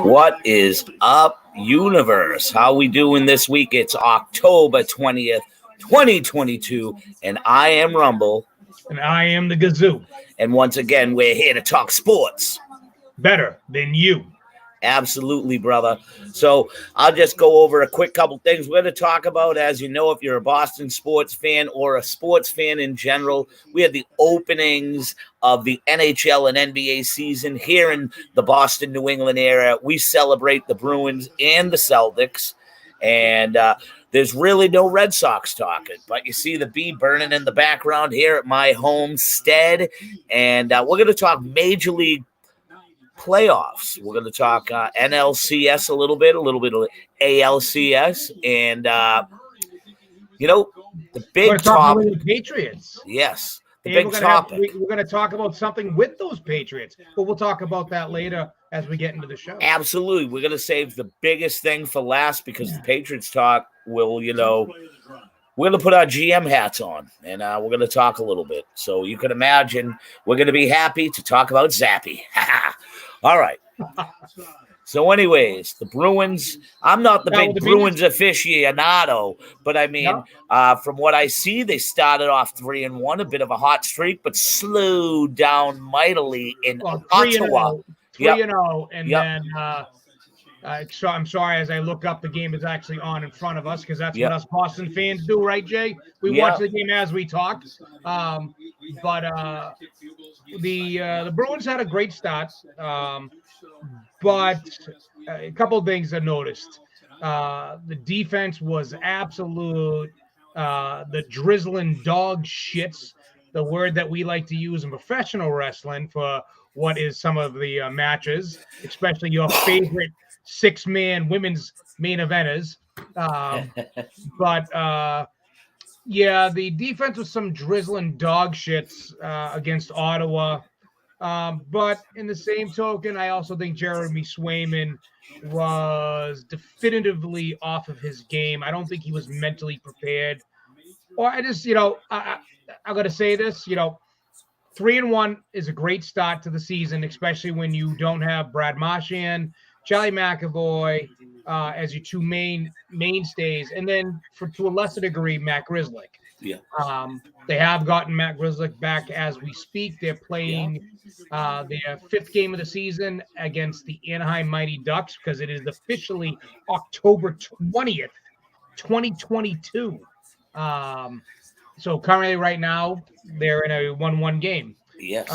What is up, universe? How we doing this week? It's October 20th, 2022, and I am Rumble. And I am the Gazoo. And once again, we're here to talk sports. Better than you. Absolutely, brother. So I'll just go over a quick couple things we're going to talk about. As you know, if you're a Boston sports fan or a sports fan in general, we had the openings of the NHL and NBA season here in the Boston, New England area. We celebrate the Bruins and the Celtics, and there's really no Red Sox talking, but you see the bee burning in the background here at my homestead, and we're going to talk Major League playoffs. We're going to talk NLCS a little bit of ALCS, and the big topic. The Patriots. Yes, the big topic. We're going to talk about something with those Patriots, but we'll talk about that later as we get into the show. Absolutely, we're going to save the biggest thing for last because the Patriots talk will, we're going to put our GM hats on, and we're going to talk a little bit. So you can imagine we're going to be happy to talk about Zappe. All right. So anyways, the Bruins, I'm not the big Bruins aficionado, but I mean, from what I see, they started off 3-1, a bit of a hot streak, but slowed down mightily in Ottawa. 3-0, and then I'm sorry, as I look up, the game is actually on in front of us because that's what us Boston fans do, right, Jay? We watch the game as we talk. But the Bruins had a great start, but a couple of things I noticed. The defense was absolute, the drizzling dog shits, the word that we like to use in professional wrestling for what is some of the matches, especially your favorite six-man women's main eventers. The defense was some drizzling dog shits against Ottawa. But in the same token, I also think Jeremy Swayman was definitively off of his game. I don't think he was mentally prepared. Or I just, I got to say this, 3-1 is a great start to the season, especially when you don't have Brad Marchand, Charlie McAvoy as your two mainstays, and then to a lesser degree, Matt Grzelcyk. Yeah. They have gotten Matt Grzelcyk back as we speak. They're playing their fifth game of the season against the Anaheim Mighty Ducks because it is officially October 20th, 2022. So currently right now, they're in a 1-1 game. Yes.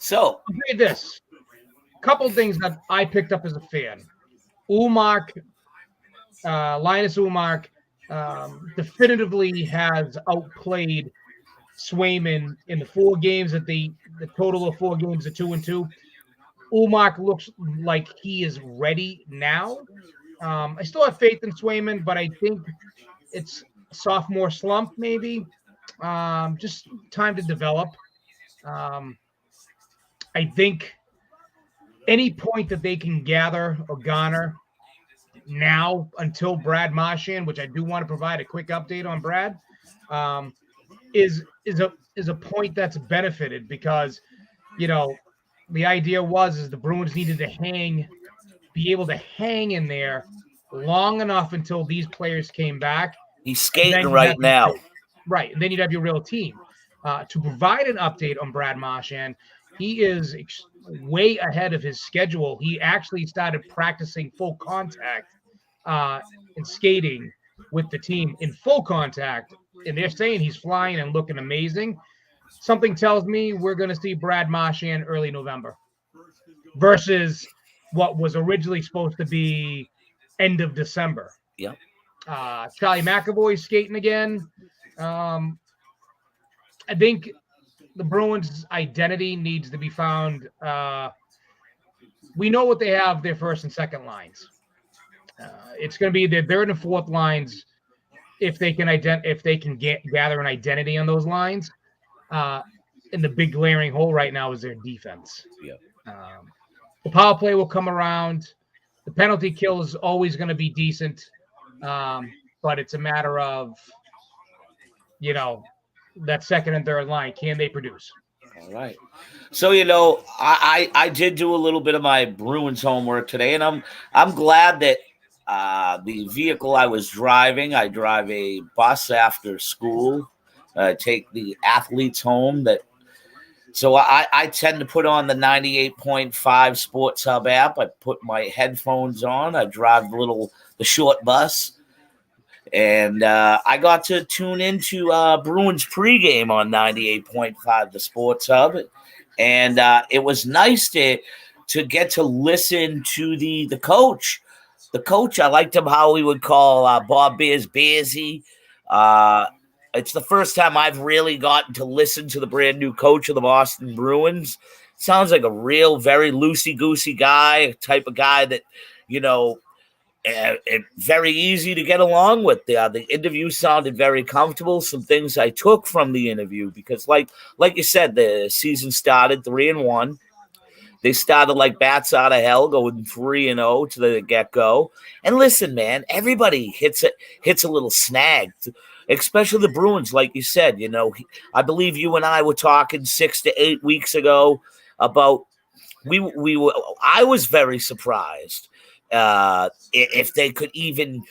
So I'll say this. Couple things that I picked up as a fan. Linus Ullmark definitively has outplayed Swayman in the 4 games that the total of 4 games are 2-2. Ullmark looks like he is ready now. I still have faith in Swayman, but I think it's a sophomore slump maybe. Just time to develop. I think any point that they can gather or garner now until Brad Marchand, which I do want to provide a quick update on Brad, is a point that's benefited because, the idea was the Bruins needed to be able to hang in there long enough until these players came back. He's skating right now. Right, and then you'd have your real team. To provide an update on Brad Marchand, he is way ahead of his schedule. He actually started practicing full contact and skating with the team in full contact, and they're saying he's flying and looking amazing. Something tells me we're going to see Brad Marchand early November versus what was originally supposed to be end of December. Yep. Charlie McAvoy skating again. I think the Bruins' identity needs to be found. We know what they have, their first and second lines. It's going to be their third and fourth lines if they can gather an identity on those lines. And the big glaring hole right now is their defense. Yeah. The power play will come around. The penalty kill is always going to be decent, but it's a matter of, that second and third line. Can they produce? All right. So I did do a little bit of my Bruins homework today, and I'm glad that the vehicle I was driving, I drive a bus after school, take the athletes home. So I tend to put on the 98.5 Sports Hub app. I put my headphones on. I drive the short bus. And I got to tune into Bruins pregame on 98.5, the Sports Hub. And it was nice to get to listen to the coach. The coach, I liked him how he would call Bob Bears Bearsy. It's the first time I've really gotten to listen to the brand new coach of the Boston Bruins. Sounds like a real, very loosey-goosey guy, type of guy that, very easy to get along with. The interview sounded very comfortable. Some things I took from the interview because, like you said, the season started 3-1. They started like bats out of hell, going 3-0 to the get-go. And listen, man, everybody hits a little snag, especially the Bruins. Like you said, I believe you and I were talking 6 to 8 weeks ago about we were. I was very surprised if they could even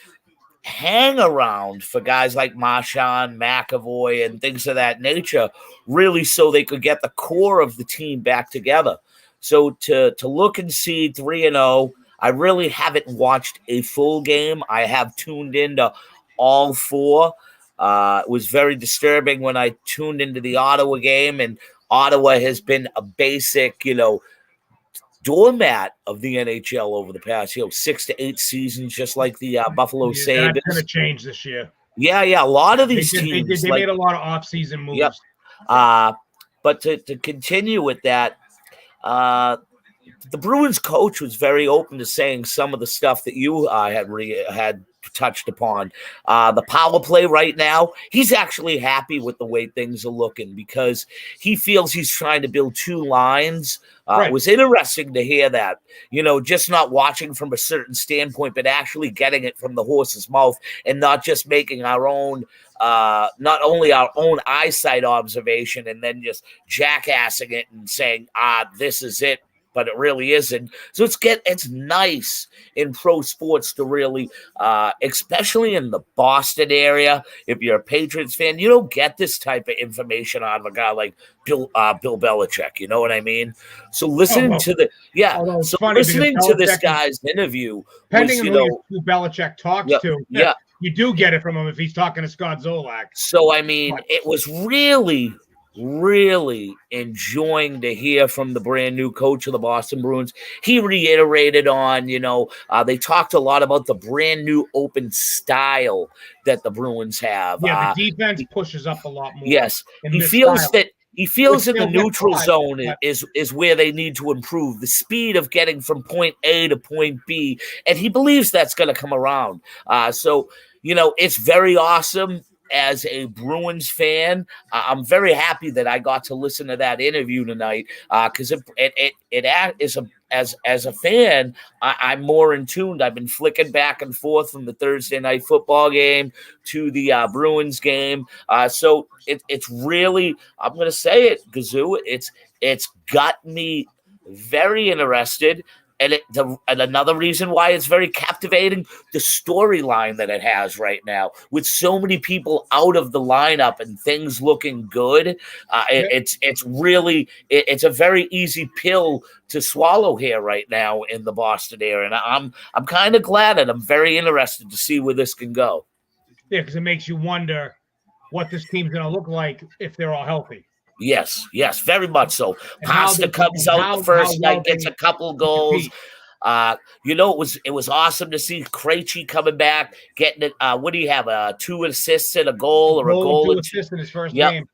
hang around for guys like Marchand, McAvoy, and things of that nature, really, so they could get the core of the team back together. So to look and see 3-0, I really haven't watched a full game. I have tuned into all four. It was very disturbing when I tuned into the Ottawa game, and Ottawa has been a basic, doormat of the NHL over the past, 6 to 8 seasons, just like the Buffalo Sabres. That's going to change this year. Yeah. A lot of these teams. They made a lot of off-season moves. Yep. But to continue with that, the Bruins coach was very open to saying some of the stuff that you had touched upon. The power play right now, he's actually happy with the way things are looking because he feels he's trying to build two lines. Right. It was interesting to hear that, just not watching from a certain standpoint, but actually getting it from the horse's mouth and not just making our own, not only our own eyesight observation and then just jackassing it and saying, this is it, but it really isn't. So it's nice in pro sports to really, especially in the Boston area, if you're a Patriots fan, you don't get this type of information out of a guy like Bill Belichick. You know what I mean? So listening to this guy's interview, depending on who Belichick talks to, you do get it from him if he's talking to Scott Zolak. So it was really enjoying to hear from the brand new coach of the Boston Bruins. He reiterated on, they talked a lot about the brand new open style that the Bruins have. Yeah, the defense pushes up a lot more. Yes, he feels in the neutral zone is where they need to improve the speed of getting from point A to point B, and he believes that's going to come around. So it's very awesome. As a Bruins fan, I'm very happy that I got to listen to that interview tonight because as a fan, I'm more in tune. I've been flicking back and forth from the Thursday night football game to the Bruins game. So it's really, I'm going to say it, Gazoo, it's got me very interested. And another reason why it's very captivating, the storyline that it has right now, with so many people out of the lineup and things looking good. It's really a very easy pill to swallow here right now in the Boston area, and I'm kind of glad, and I'm very interested to see where this can go. Yeah, because it makes you wonder what this team's going to look like if they're all healthy. Yes, very much so. Pasta comes out the first night, gets a couple goals. It was awesome to see Krejci coming back, getting it. What do you have? 2 assists and a goal, or a goal and 2 assists in his first game.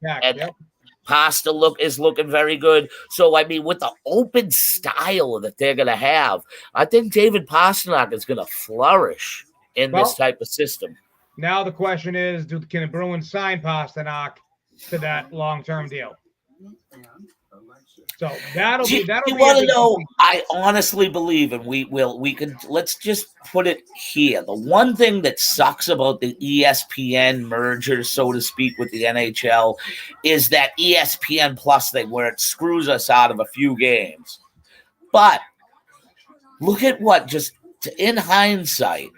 Pasta is looking very good. So with the open style that they're going to have, I think David Pastrnak is going to flourish in this type of system. Now the question is, can the Bruins sign Pastrnak to that long-term deal? So that'll be You a want to big know? thing. I honestly believe, and let's just put it here. The one thing that sucks about the ESPN merger, so to speak, with the NHL is that ESPN Plus thing where it screws us out of a few games. But look at what, just in hindsight,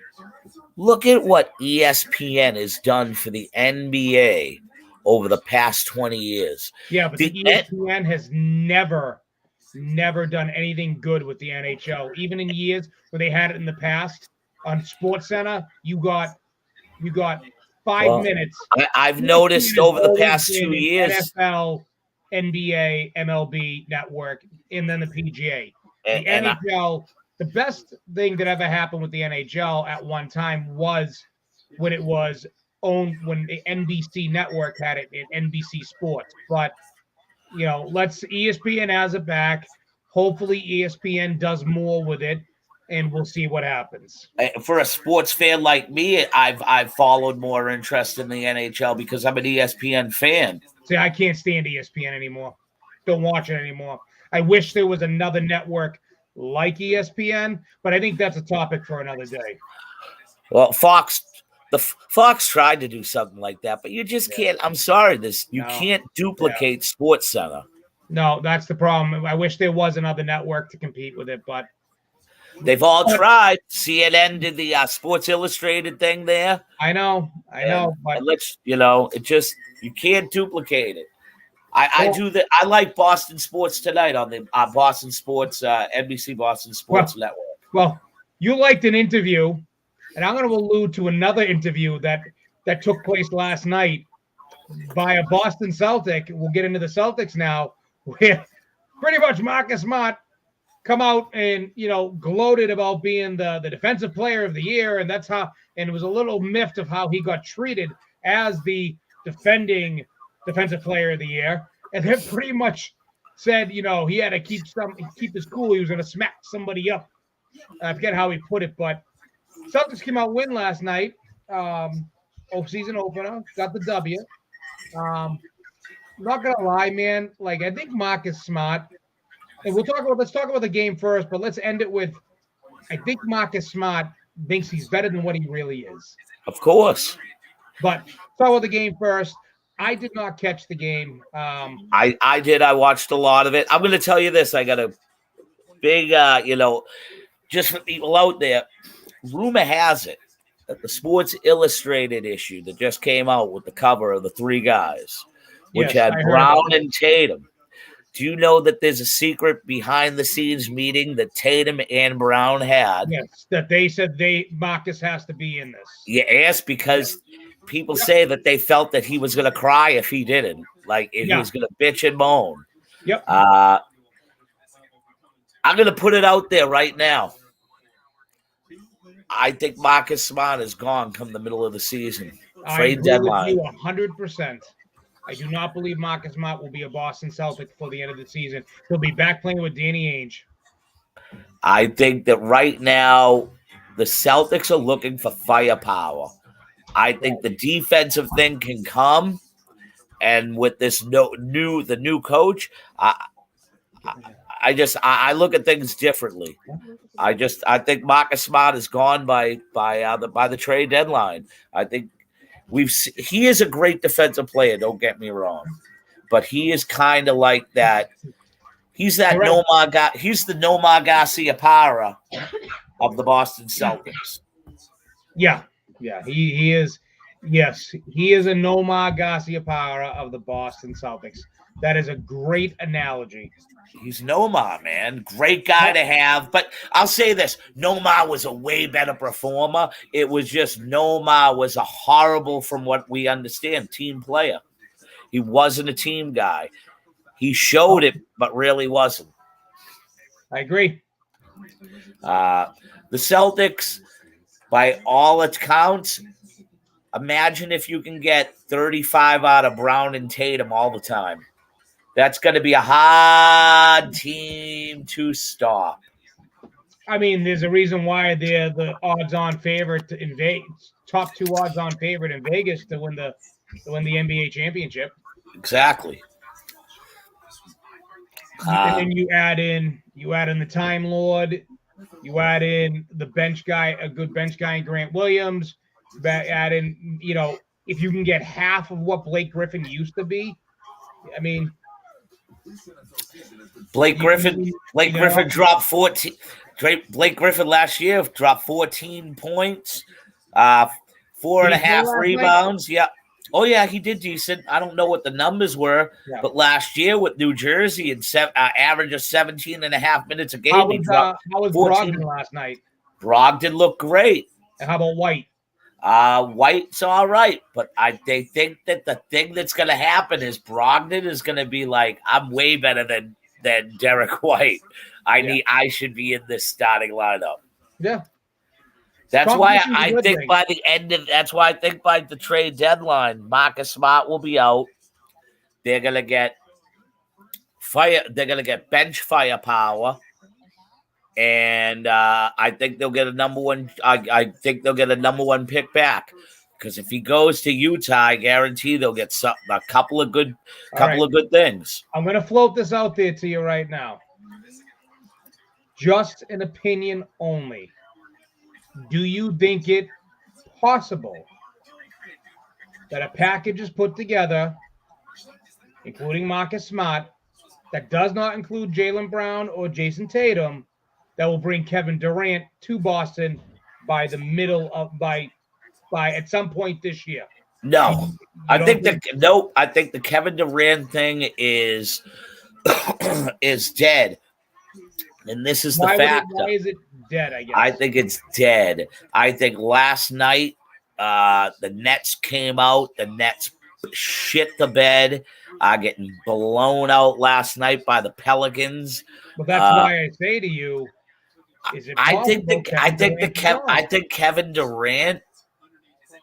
look at what ESPN has done for the NBA over the past 20 years. Yeah, but the ESPN has never done anything good with the NHL. Even in years where they had it in the past on Sports Center, you got 5 minutes. I've ESPN noticed has over the always past been 2 an years, NFL, NBA, MLB network, and then the PGA. The and NHL, the best thing that ever happened with the NHL at one time was when it was owned, when the NBC network had it in NBC Sports. But let's ESPN has it back. Hopefully, ESPN does more with it, and we'll see what happens. for a sports fan like me, I've followed more interest in the NHL because I'm an ESPN fan. See, I can't stand ESPN anymore. Don't watch it anymore. I wish there was another network like ESPN, but I think that's a topic for another day. Well, Fox tried to do something like that, but you just can't. I'm sorry, you can't duplicate Sports Center. No, that's the problem. I wish there was another network to compete with it, but they've all tried. CNN did the Sports Illustrated thing there. I know, but it just, you can't duplicate it. I do that. I like Boston Sports Tonight on the Boston Sports NBC Boston Sports Network. Well, you liked an interview, and I'm going to allude to another interview that took place last night by a Boston Celtic. We'll get into the Celtics now, where pretty much Marcus Smart come out and gloated about being the defensive player of the year, and it was a little miffed of how he got treated as the defending defensive player of the year, and then pretty much said he had to keep his cool. He was going to smack somebody up. I forget how he put it, but Celtics came out win last night. Season opener, got the W. Not gonna lie, man. Like, I think Marcus Smart, and let's talk about the game first, but let's end it with, I think Marcus Smart thinks he's better than what he really is. Of course. But talk about the game first. I did not catch the game. I did. I watched a lot of it. I'm going to tell you this. I got a big, just for people out there, rumor has it that the Sports Illustrated issue that just came out with the cover of the three guys, which had Brown and Tatum. Do you know that there's a secret behind-the-scenes meeting that Tatum and Brown had? Yes, that they said Marcus has to be in this. Yes, because people say that they felt that he was going to cry if he didn't, like if he was going to bitch and moan. Yep. I'm going to put it out there right now. I think Marcus Smart is gone come the middle of the season. Trade deadline. I agree with you 100%. I do not believe Marcus Smart will be a Boston Celtic before the end of the season. He'll be back playing with Danny Ainge. I think that right now the Celtics are looking for firepower. I think the defensive thing can come, and with this new coach, I look at things differently. I think Marcus Smart is gone by the trade deadline. I think he is a great defensive player. Don't get me wrong, but he is kind of like that. He's that Nomar guy. He's the Nomar Garciaparra of the Boston Celtics. Yeah, he is. Yes, he is a Nomar Garciaparra of the Boston Celtics. That is a great analogy. He's Nomar, man. Great guy to have. But I'll say this. Nomar was a way better performer. It was just Nomar was a horrible, from what we understand, team player. He wasn't a team guy. He showed it, but really wasn't. I agree. The Celtics, by all accounts, imagine if you can get 35 out of Brown and Tatum all the time. That's going to be a hard team to stop. I mean, there's a reason why they're the odds-on favorite in Vegas, top two odds-on favorite in Vegas to win the NBA championship. Exactly. And then you add in the Time Lord, you add in the bench guy, a good bench guy in Grant Williams, add in, if you can get half of what Blake Griffin used to be, I mean, Blake Griffin dropped 14. Blake Griffin last year dropped 14 points, 4.5 rebounds. Yeah. Oh, yeah, he did decent. I don't know what the numbers were, but last year with New Jersey and average of 17.5 minutes a game, how was Brogdon last night? Brogdon looked great. And how about White? White's all right, but they think that the thing that's going to happen is Brogdon is going to be like, I'm way better than Derek White. I should be in this starting lineup. Yeah. That's why I think by the trade deadline, Marcus Smart will be out. They're gonna get bench firepower. And I think they'll get a number one. I think they'll get a number one pick back, because if he goes to Utah, I guarantee they'll get a couple of good things. I'm going to float this out there to you right now. Just an opinion only. Do you think it possible that a package is put together, including Marcus Smart, that does not include Jaylen Brown or Jason Tatum, that will bring Kevin Durant to Boston by at some point this year? No, I think the Kevin Durant thing is dead, and this is the factor. Why is it dead? I guess I think it's dead. I think last night the Nets came out. The Nets shit the bed, getting blown out last night by the Pelicans. Well, that's why I say to you. I think Kevin Durant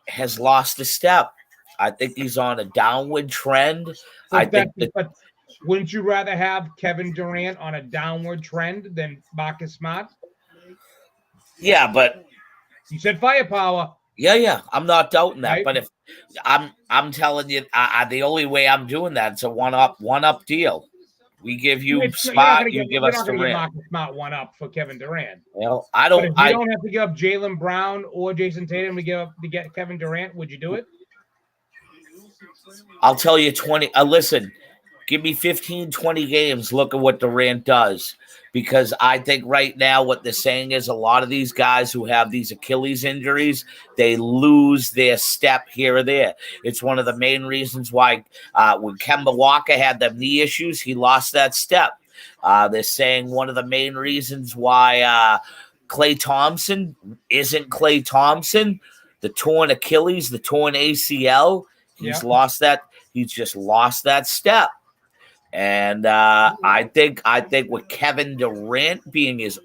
has lost a step. I think he's on a downward trend. But wouldn't you rather have Kevin Durant on a downward trend than Marcus Smart? Yeah, but you said firepower. Yeah, I'm not doubting that. Right? But if I'm telling you, the only way I'm doing that, it's a one up deal. We give you Smart, you give us Durant. Marcus Smart one up for Kevin Durant. Well, I don't. But if you don't have to give up Jaylen Brown or Jason Tatum to get Kevin Durant, would you do it? I'll tell you 20. Listen, give me 15, 20 games. Look at what Durant does. Because I think right now what they're saying is a lot of these guys who have these Achilles injuries, they lose their step here or there. It's one of the main reasons why when Kemba Walker had the knee issues, he lost that step. They're saying one of the main reasons why Klay Thompson isn't Klay Thompson, the torn Achilles, the torn ACL, he's just lost that step. And I think with Kevin Durant being as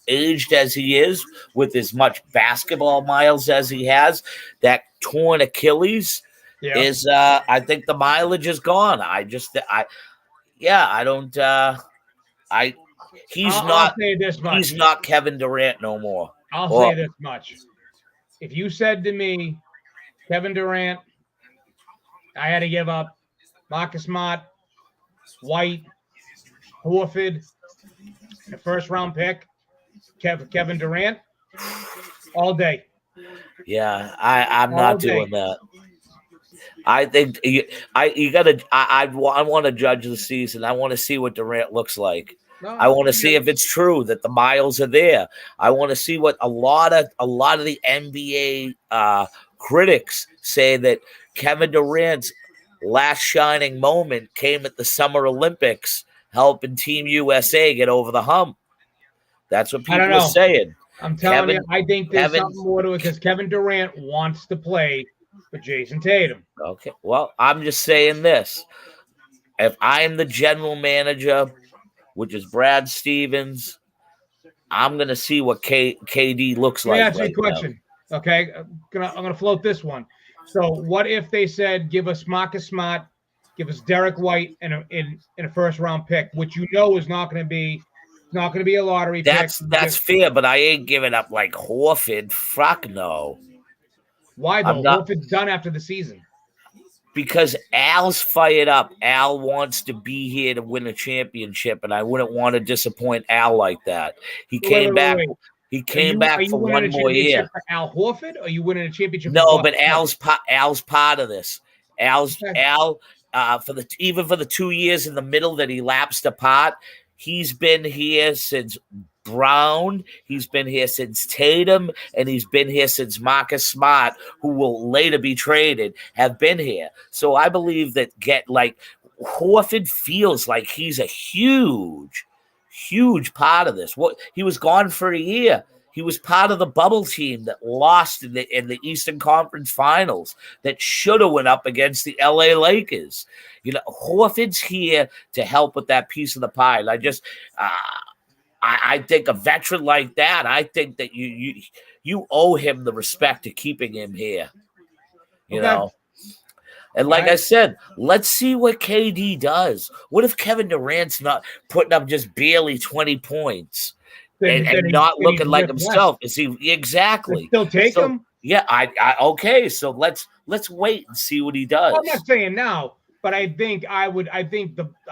aged as he is, with as much basketball miles as he has, that torn Achilles is I think the mileage is gone. He's not Kevin Durant no more. I'll say this much. If you said to me, Kevin Durant, I had to give up Marcus Smart, White, Horford, and a first-round pick, Kevin Durant, all day. Yeah, I'm not doing that. I think you gotta. I want to judge the season. I want to see what Durant looks like. I want to see if it's true that the miles are there. I want to see what a lot of the NBA critics say, that Kevin Durant's last shining moment came at the Summer Olympics, helping Team USA get over the hump. That's what people are saying. I'm telling you, I think there's something more to it, because Kevin Durant wants to play with Jason Tatum. Okay, well, I'm just saying this. If I'm the general manager, which is Brad Stevens, I'm going to see what KD looks like. Let me ask you a question. Okay, I'm gonna float this one. So what if they said, give us Marcus Smart, give us Derek White in a first round pick, which is not going to be a lottery pick. That's fair, but I ain't giving up like Horford. Fuck no. Why though? Horford's done after the season. because Al's fired up. Al wants to be here to win a championship, and I wouldn't want to disappoint Al like that. He came back. Wait. He came back for winning one more year. For Al Horford, or are you winning a championship? No, for but Al's part of this. Al for the 2 years in the middle that he lapsed apart, he's been here since Brown, he's been here since Tatum, and he's been here since Marcus Smart, who will later be traded, have been here. So I believe that Horford feels like he's a huge part of this. He was gone for a year. He was part of the bubble team that lost in the Eastern Conference Finals that should have went up against the LA Lakers. Horford's here to help with that piece of the pie. And I think a veteran like that, I think that you owe him the respect of keeping him here. You know. And like I said, let's see what KD does. What if Kevin Durant's not putting up just barely 20 points and not looking like himself? Is he exactly? Still take him? Yeah, okay. So let's wait and see what he does. Well, I'm not saying now, but I think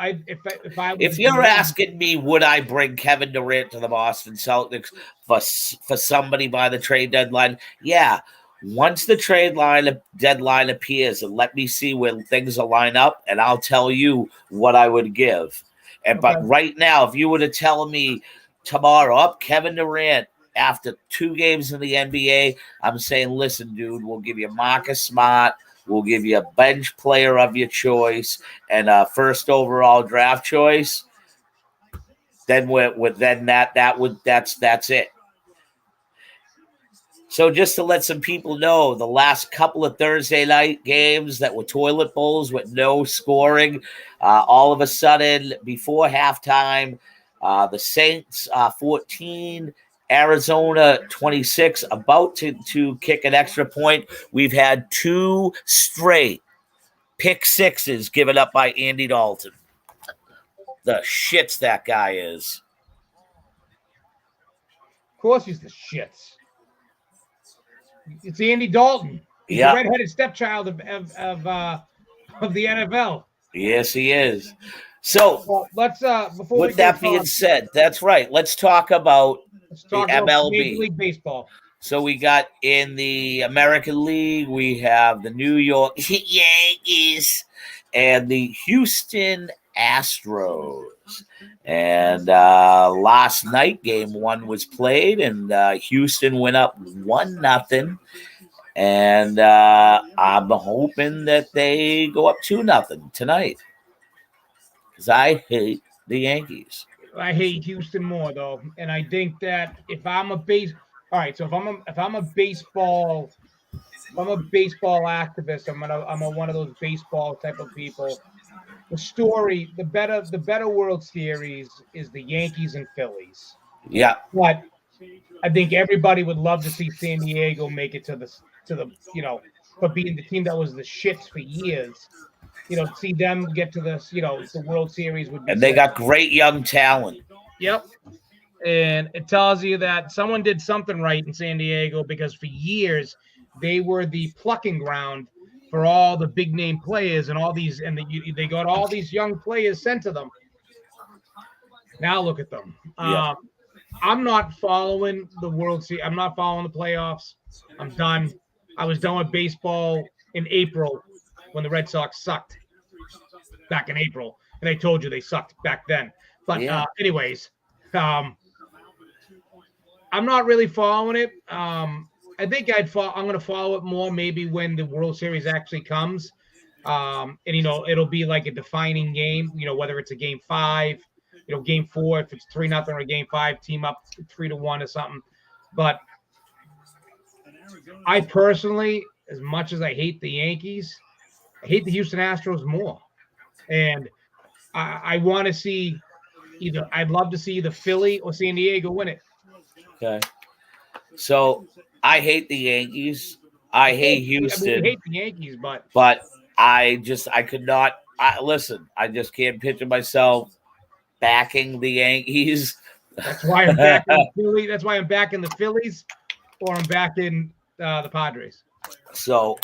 if you're asking me, would I bring Kevin Durant to the Boston Celtics for somebody by the trade deadline? Yeah. Once the trade deadline appears, and let me see where things will line up, and I'll tell you what I would give. But right now, if you were to tell me tomorrow, Kevin Durant after 2 games in the NBA, I'm saying, listen, dude, we'll give you Marcus Smart, we'll give you a bench player of your choice, and a first overall draft choice. Then that's it. So just to let some people know, the last couple of Thursday night games that were toilet bowls with no scoring, all of a sudden before halftime, the Saints 14, Arizona 26, about to kick an extra point. We've had 2 straight pick sixes given up by Andy Dalton. The shits that guy is. Of course he's the shits. It's Andy Dalton. He's the redheaded stepchild of the NFL. Yes, he is. So let's before with that being said, that's right. Let's talk about the MLB. Major League Baseball. So we got in the American League, we have the New York Yankees and the Houston Astros. And last night, game 1 was played, and Houston went up 1-0. And I'm hoping that they go up 2-0 tonight, because I hate the Yankees. I hate Houston more though, and I think that if I'm a baseball activist, I'm one of those baseball type of people. The better World Series is the Yankees and Phillies. Yeah. But I think everybody would love to see San Diego make it to the for being the team that was the shits for years. See them get to this, the World Series would be. And they got great young talent. Yep. And it tells you that someone did something right in San Diego, because for years they were the plucking ground for all the big name players and all these, and they got all these young players sent to them. Now look at them. Yeah. I'm not following the World Series. I'm not following the playoffs. I'm done. I was done with baseball in April when the Red Sox sucked back in April. And I told you they sucked back then. But anyways, I'm not really following it. I think I'm going to follow it more maybe when the World Series actually comes. And, it'll be like a defining game, whether it's a game 5, game 4, if it's 3-0 or game 5, team up 3-1 or something. But I personally, as much as I hate the Yankees, I hate the Houston Astros more. And I want to see I'd love to see either Philly or San Diego win it. Okay. So I hate the Yankees. I hate Houston. I hate the Yankees, but I could not. Listen, I just can't picture myself backing the Yankees. That's why I'm backing the Philly. That's why I'm backing the Phillies, or I'm backing the Padres. So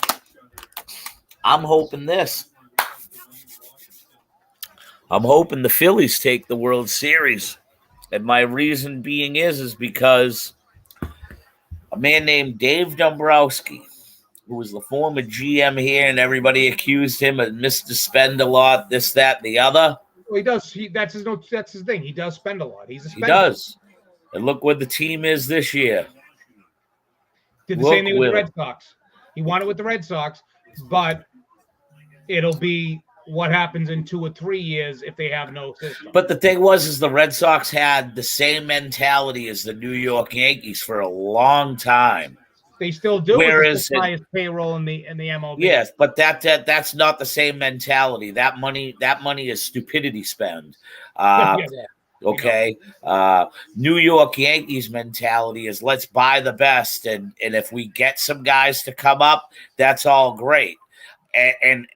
I'm hoping this. I'm hoping the Phillies take the World Series. And my reason being is because a man named Dave Dombrowski, who was the former GM here, and everybody accused him of Mr. Spend a lot, this, that, the other. Well, he does. That's his thing. He does spend a lot. He's a He spender. does. And look what the team is this year. Did the same thing with the Red Sox. He won it with the Red Sox, but it'll be what happens in 2 or 3 years if they have no system. But the thing is the Red Sox had the same mentality as the New York Yankees for a long time. They still do. Whereas the highest payroll in the MLB. Yes, but that's not the same mentality. That money is stupidity spend. Okay. New York Yankees mentality is let's buy the best, and if we get some guys to come up, that's all great. And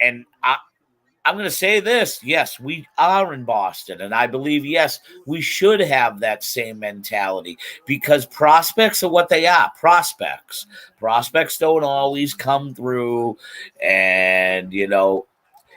I'm going to say this. Yes, we are in Boston, and I believe, yes, we should have that same mentality because prospects are what they are. Prospects don't always come through, and,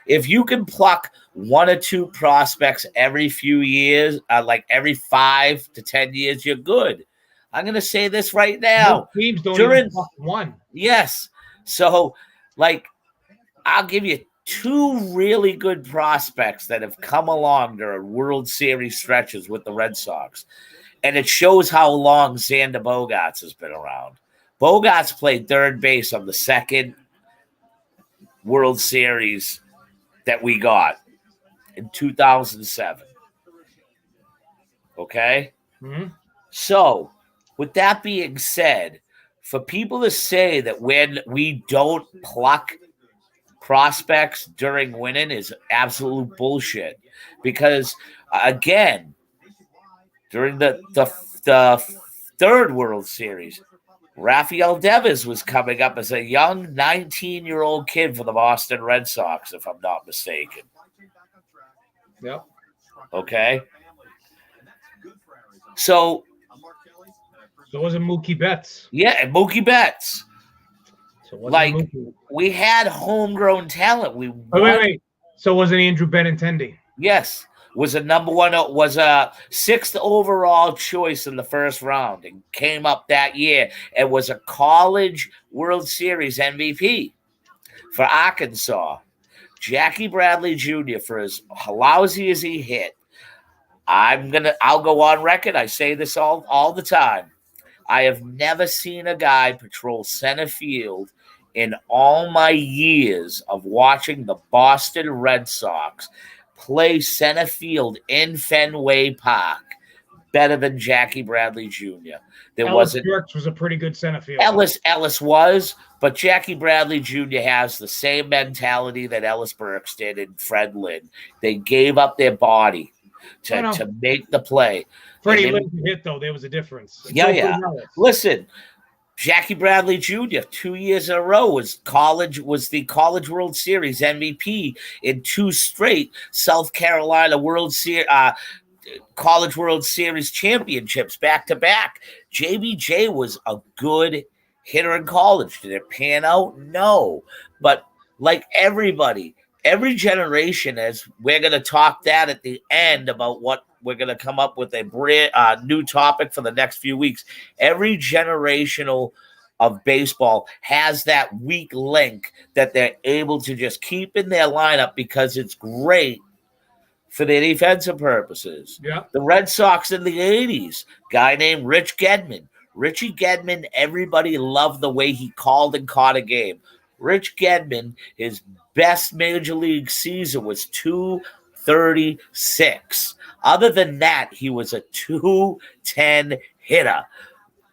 if you can pluck 1 or 2 prospects every few years, like every 5 to 10 years, you're good. I'm going to say this right now. Most teams don't even pluck 1. Yes. So, I'll give you 2 really good prospects that have come along during World Series stretches with the Red Sox. And it shows how long Xander Bogaerts has been around. Bogaerts played third base on the second World Series that we got in 2007. Okay? Mm-hmm. So, with that being said, for people to say that when we don't pluck prospects during winning is absolute bullshit. Because, again, during the third World Series, Rafael Devers was coming up as a young 19-year-old kid for the Boston Red Sox, if I'm not mistaken. Yep. Okay? So wasn't Mookie Betts. Yeah, and Mookie Betts. So Mookie. We had homegrown talent. Wait. So wasn't Andrew Benintendi? Yes. Was a 6th overall choice in the first round and came up that year and was a college World Series MVP for Arkansas. Jackie Bradley Jr., for as lousy as he hit, I'll go on record. I say this all the time. I have never seen a guy patrol center field in all my years of watching the Boston Red Sox play center field in Fenway Park better than Jackie Bradley Jr. Ellis Burks was a pretty good center fielder. Ellis was, but Jackie Bradley Jr. has the same mentality that Ellis Burks did and Fred Lynn. They gave up their body to make the play. Freddie Lynn hit, though. There was a difference. Yeah. Listen, Jackie Bradley Jr. 2 years in a row was the College World Series MVP in 2 straight South Carolina College World Series championships back to back. JBJ was a good hitter in college. Did it pan out? No. But like everybody, every generation, as we're going to talk that at the end about what we're going to come up with a new topic for the next few weeks. Every generational of baseball has that weak link that they're able to just keep in their lineup because it's great for their defensive purposes. Yeah. The Red Sox in the 80s, guy named Rich Gedman. Richie Gedman, everybody loved the way he called and caught a game. Rich Gedman, his best major league season was 236. Other than that, he was a 210 hitter.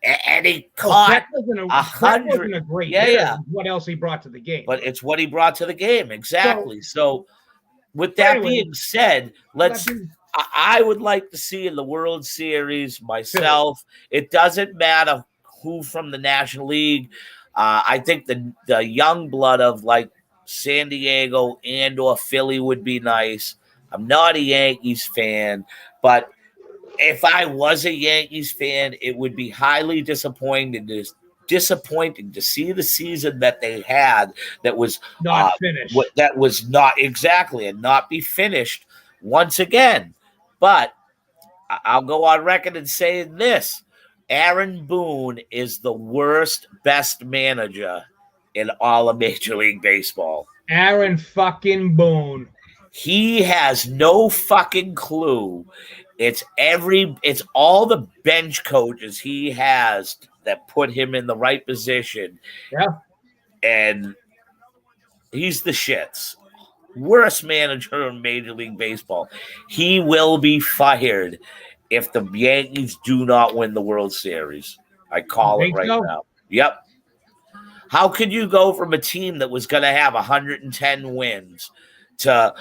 And he caught 100. A great hitter. What else he brought to the game? But it's what he brought to the game, exactly. So with that being said, I would like to see in the World Series myself. It doesn't matter who from the National League. I think the young blood of like San Diego and or Philly would be nice. I'm not a Yankees fan, but if I was a Yankees fan, it would be highly disappointing disappointing to see the season that they had that was Not finished. that was not exactly and not be finished once again. But I'll go on record and saying this: Aaron Boone is the best manager in all of Major League Baseball. Aaron fucking Boone. He has no fucking clue. It's all the bench coaches he has that put him in the right position. Yeah. And he's the shits. Worst manager in Major League Baseball. He will be fired if the Yankees do not win the World Series. I call it right now. Yep. How could you go from a team that was going to have 110 wins to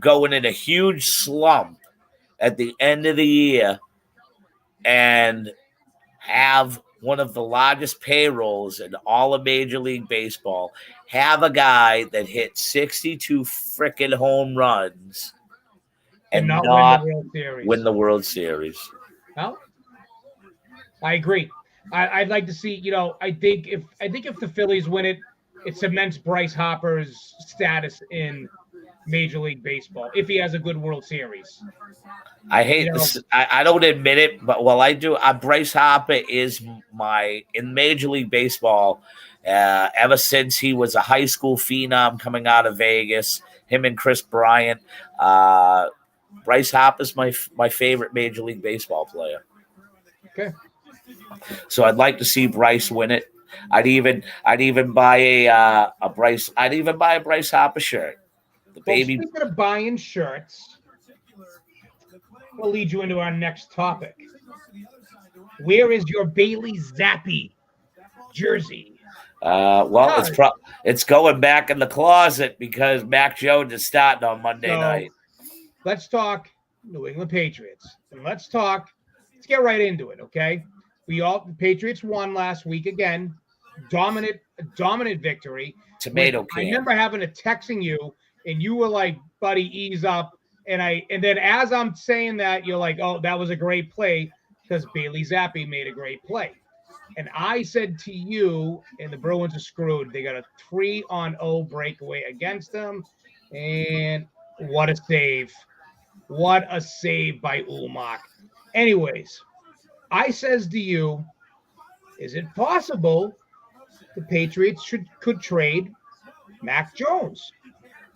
going in a huge slump at the end of the year and have one of the largest payrolls in all of Major League Baseball, have a guy that hit 62 freaking home runs and not win the World Series? Well, I agree. I'd like to see, I think if the Phillies win it, it cements Bryce Harper's status in Major League Baseball if he has a good World Series. I hate this. I don't admit it, but I do. Bryce Harper is in Major League Baseball. Ever since he was a high school phenom coming out of Vegas, him and Chris Bryant. Bryce Harper's my favorite Major League Baseball player. Okay. So I'd like to see Bryce win it. I'd even buy a Bryce. I'd even buy a Bryce Harper shirt. Speaking of buying shirts, we'll lead you into our next topic. Where is your Bailey Zappe jersey? It's going back in the closet because Mac Jones is starting on Monday night. Let's talk New England Patriots. And let's get right into it, okay? The Patriots won last week again. Dominant victory. Tomato can. I remember having a texting you, and you were like, buddy, ease up. And then as I'm saying that, you're like, oh, that was a great play because Bailey Zappe made a great play. And I said to you, and the Bruins are screwed. They got a 3-0 breakaway against them. And what a save. What a save by Ullmark. Anyways, I says to you, is it possible the Patriots could trade Mac Jones?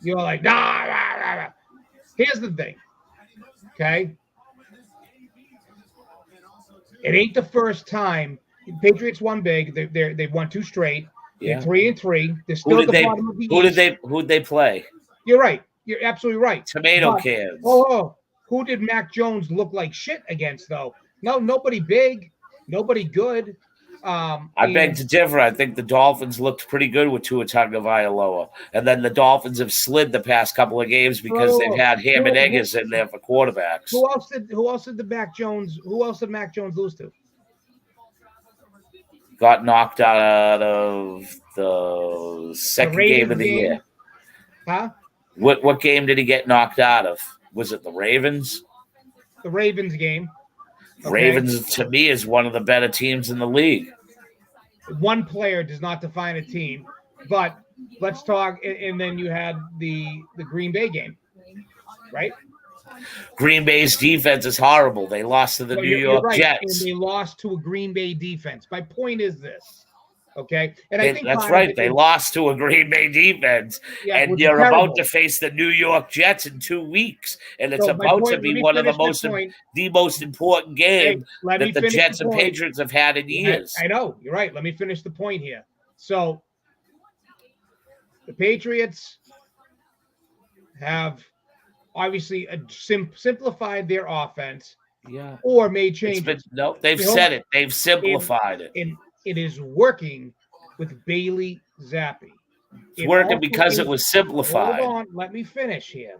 You're like, nah. Here's the thing, okay? It ain't the first time. The Patriots won big. They've won 2 straight. Yeah. They're 3-3. They're still at the bottom of the East. Who'd they play? You're right. You're absolutely right. Tomato cans. Who did Mac Jones look like shit against, though? No, nobody big. Nobody good. I beg to differ. I think the Dolphins looked pretty good with Tua Tagovailoa, and then the Dolphins have slid the past couple of games because they've had Ham and Eggers in there for quarterbacks. Who else did Mac Jones lose to? Got knocked out of the second game of the year. Huh? What game did he get knocked out of? Was it the Ravens? The Ravens game. Okay. Ravens, to me, is one of the better teams in the league. One player does not define a team, but let's talk. And then you had the Green Bay game, right? Green Bay's defense is horrible. They lost to the New York Jets. And they lost to a Green Bay defense. My point is this, okay? And I think that's right. They lost to a Green Bay defense, and you're about to face the New York Jets in 2 weeks, and it's about to be one of the most important game that the Jets and Patriots have had in years. I know. You're right. Let me finish the point here. So the Patriots have obviously simplified their offense, or made changes. They've said it. They've simplified it. And it is working with Bailey Zappe. It's working because it was simplified. Hold on. Let me finish here.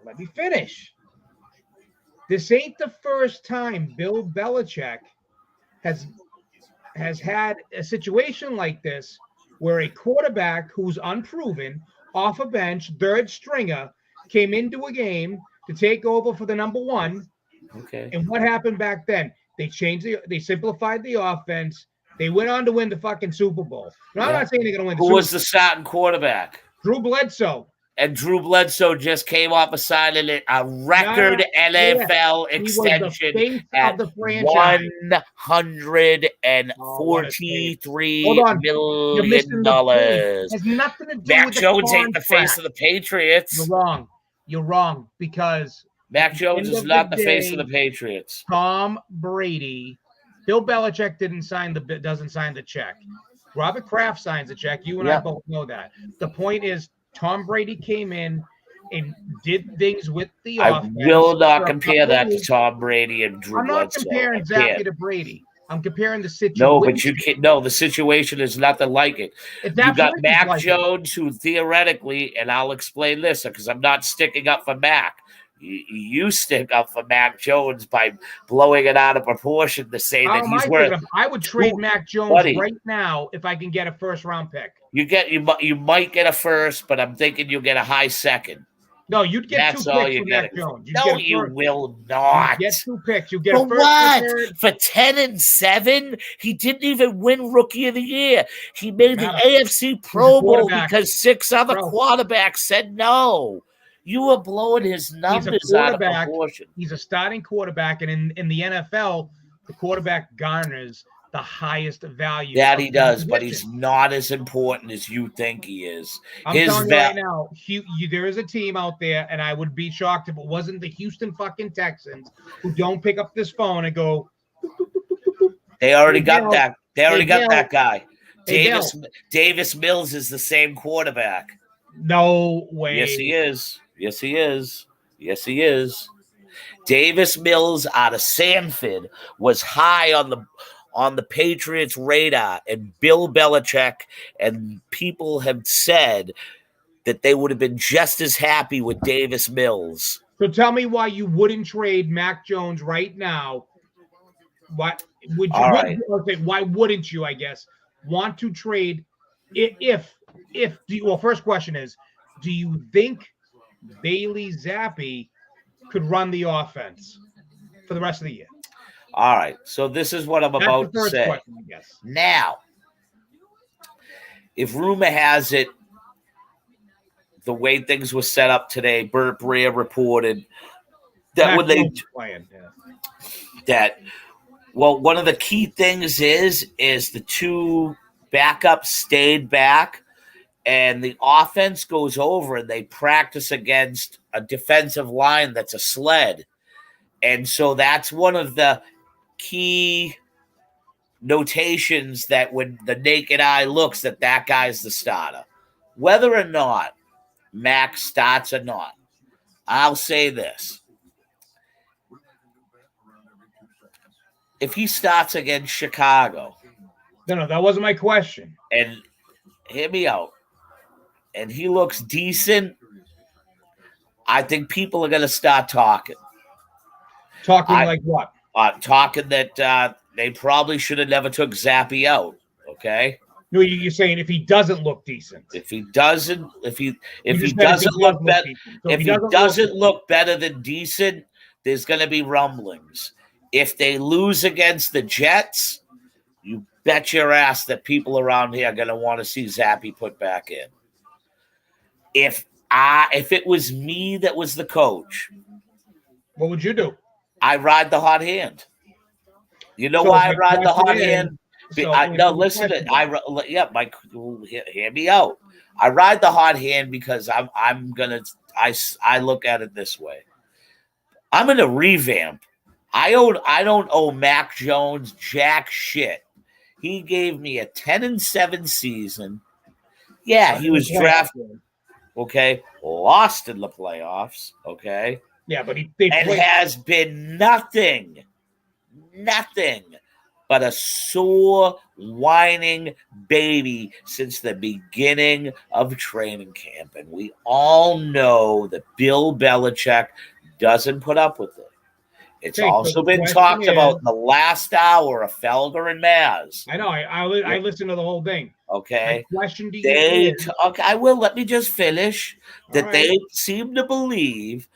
This ain't the first time Bill Belichick has had a situation like this where a quarterback who's unproven, off a bench, third stringer, came into a game to take over for the number one. Okay. And what happened back then? They simplified the offense. They went on to win the fucking Super Bowl. Now, I'm not saying they're going to win the Who Super Bowl. was the starting quarterback? Drew Bledsoe. And Drew Bledsoe just came off of signing a record NFL extension at $143 million. Has nothing to do Mac with Jones ain't the face of the Patriots. You're wrong. You're wrong because Mac Jones is not the face of the Patriots. Tom Brady, Bill Belichick doesn't sign the check. Robert Kraft signs the check. You and I both know that. The point is, Tom Brady came in and did things with the offense. I will not compare that to Tom Brady and Drew Bledsoe. I'm not comparing Zappe to Brady. I'm comparing the situation. No, but you can't. No, the situation is nothing like it. You got Mac Jones, who theoretically, and I'll explain this because I'm not sticking up for Mac. You stick up for Mac Jones by blowing it out of proportion to say that he's worth. I would trade Mac Jones right now if I can get a first-round pick. You might get a first, but I'm thinking you'll get a high second. No, you'd get two picks for Mac Jones. No, you will not. You get two picks. You get a first. What? For 10-7, he didn't even win Rookie of the Year. He made the AFC Pro Bowl because 6 other quarterbacks said no. You were blowing his numbers out of proportion. He's a starting quarterback, and in the NFL, the quarterback garners the highest value. That he does, but he's not as important as you think he is. I'm telling you right now, there is a team out there, and I would be shocked if it wasn't the Houston fucking Texans who don't pick up this phone and go. They already got that. They already got that guy. Davis Mills is the same quarterback. No way. Yes, he is. Yes, he is. Yes, he is. Davis Mills out of Sanford was high on the Patriots' radar, and Bill Belichick and people have said that they would have been just as happy with Davis Mills. So tell me why you wouldn't trade Mac Jones right now. What would you? Why wouldn't you? I guess want to trade if first question is, do you think Bailey Zappe could run the offense for the rest of the year? All right, so this is what I'm about to say. Question, I guess. Now, if rumor has it, the way things were set up today, Burt Breer reported that when they one of the key things is the 2 backups stayed back. And the offense goes over and they practice against a defensive line that's a sled. And so that's one of the key notations that when the naked eye looks that guy's the starter. Whether or not Mac starts or not, I'll say this. If he starts against Chicago. No, that wasn't my question. And hear me out. And he looks decent, I think people are going to start talking. Like what? Talking that they probably should have never took Zappe out. Okay. No, you're saying if he doesn't look decent. If he doesn't look better than decent, there's going to be rumblings. If they lose against the Jets, you bet your ass that people around here are going to want to see Zappe put back in. If it was me that was the coach, what would you do? I ride the hot hand. You know why I ride the hot hand? Listen to Mike. Hear me out. I ride the hot hand because I look at it this way. I'm gonna revamp. I don't owe Mac Jones jack shit. He gave me a 10-7 season. Yeah, he was drafted. Okay, lost in the playoffs. Okay. Yeah, but has been nothing but a sore, whining baby since the beginning of training camp. And we all know that Bill Belichick doesn't put up with it. It's also been talked about in the last hour of Felger and Maz. I know. I listened to the whole thing. Okay. My question to you I will. Let me just finish. They seem to believe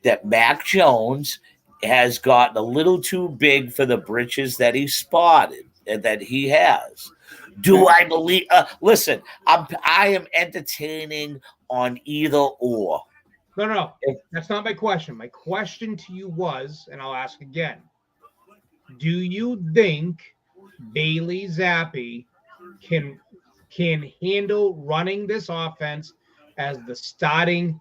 that Mac Jones has gotten a little too big for the britches that he spotted. that he has. Do I believe? Listen, I am entertaining on either or. No. That's not my question. My question to you was, and I'll ask again: do you think Bailey Zappe can handle running this offense as the starting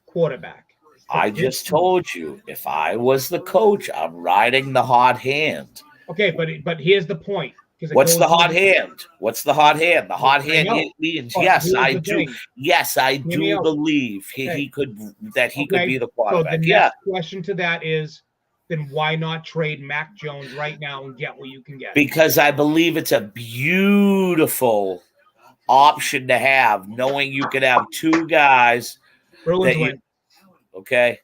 quarterback? I just told you, if I was the coach, I'm riding the hot hand. Okay, but here's the point. What's the hot hand? What's the hot hand? The hot hand means yes, I do. Yes, I do believe he could be the quarterback. So the next question to that is, then why not trade Mac Jones right now and get what you can get? Because I believe it's a beautiful option to have, knowing you could have two guys. Bruins win. Okay.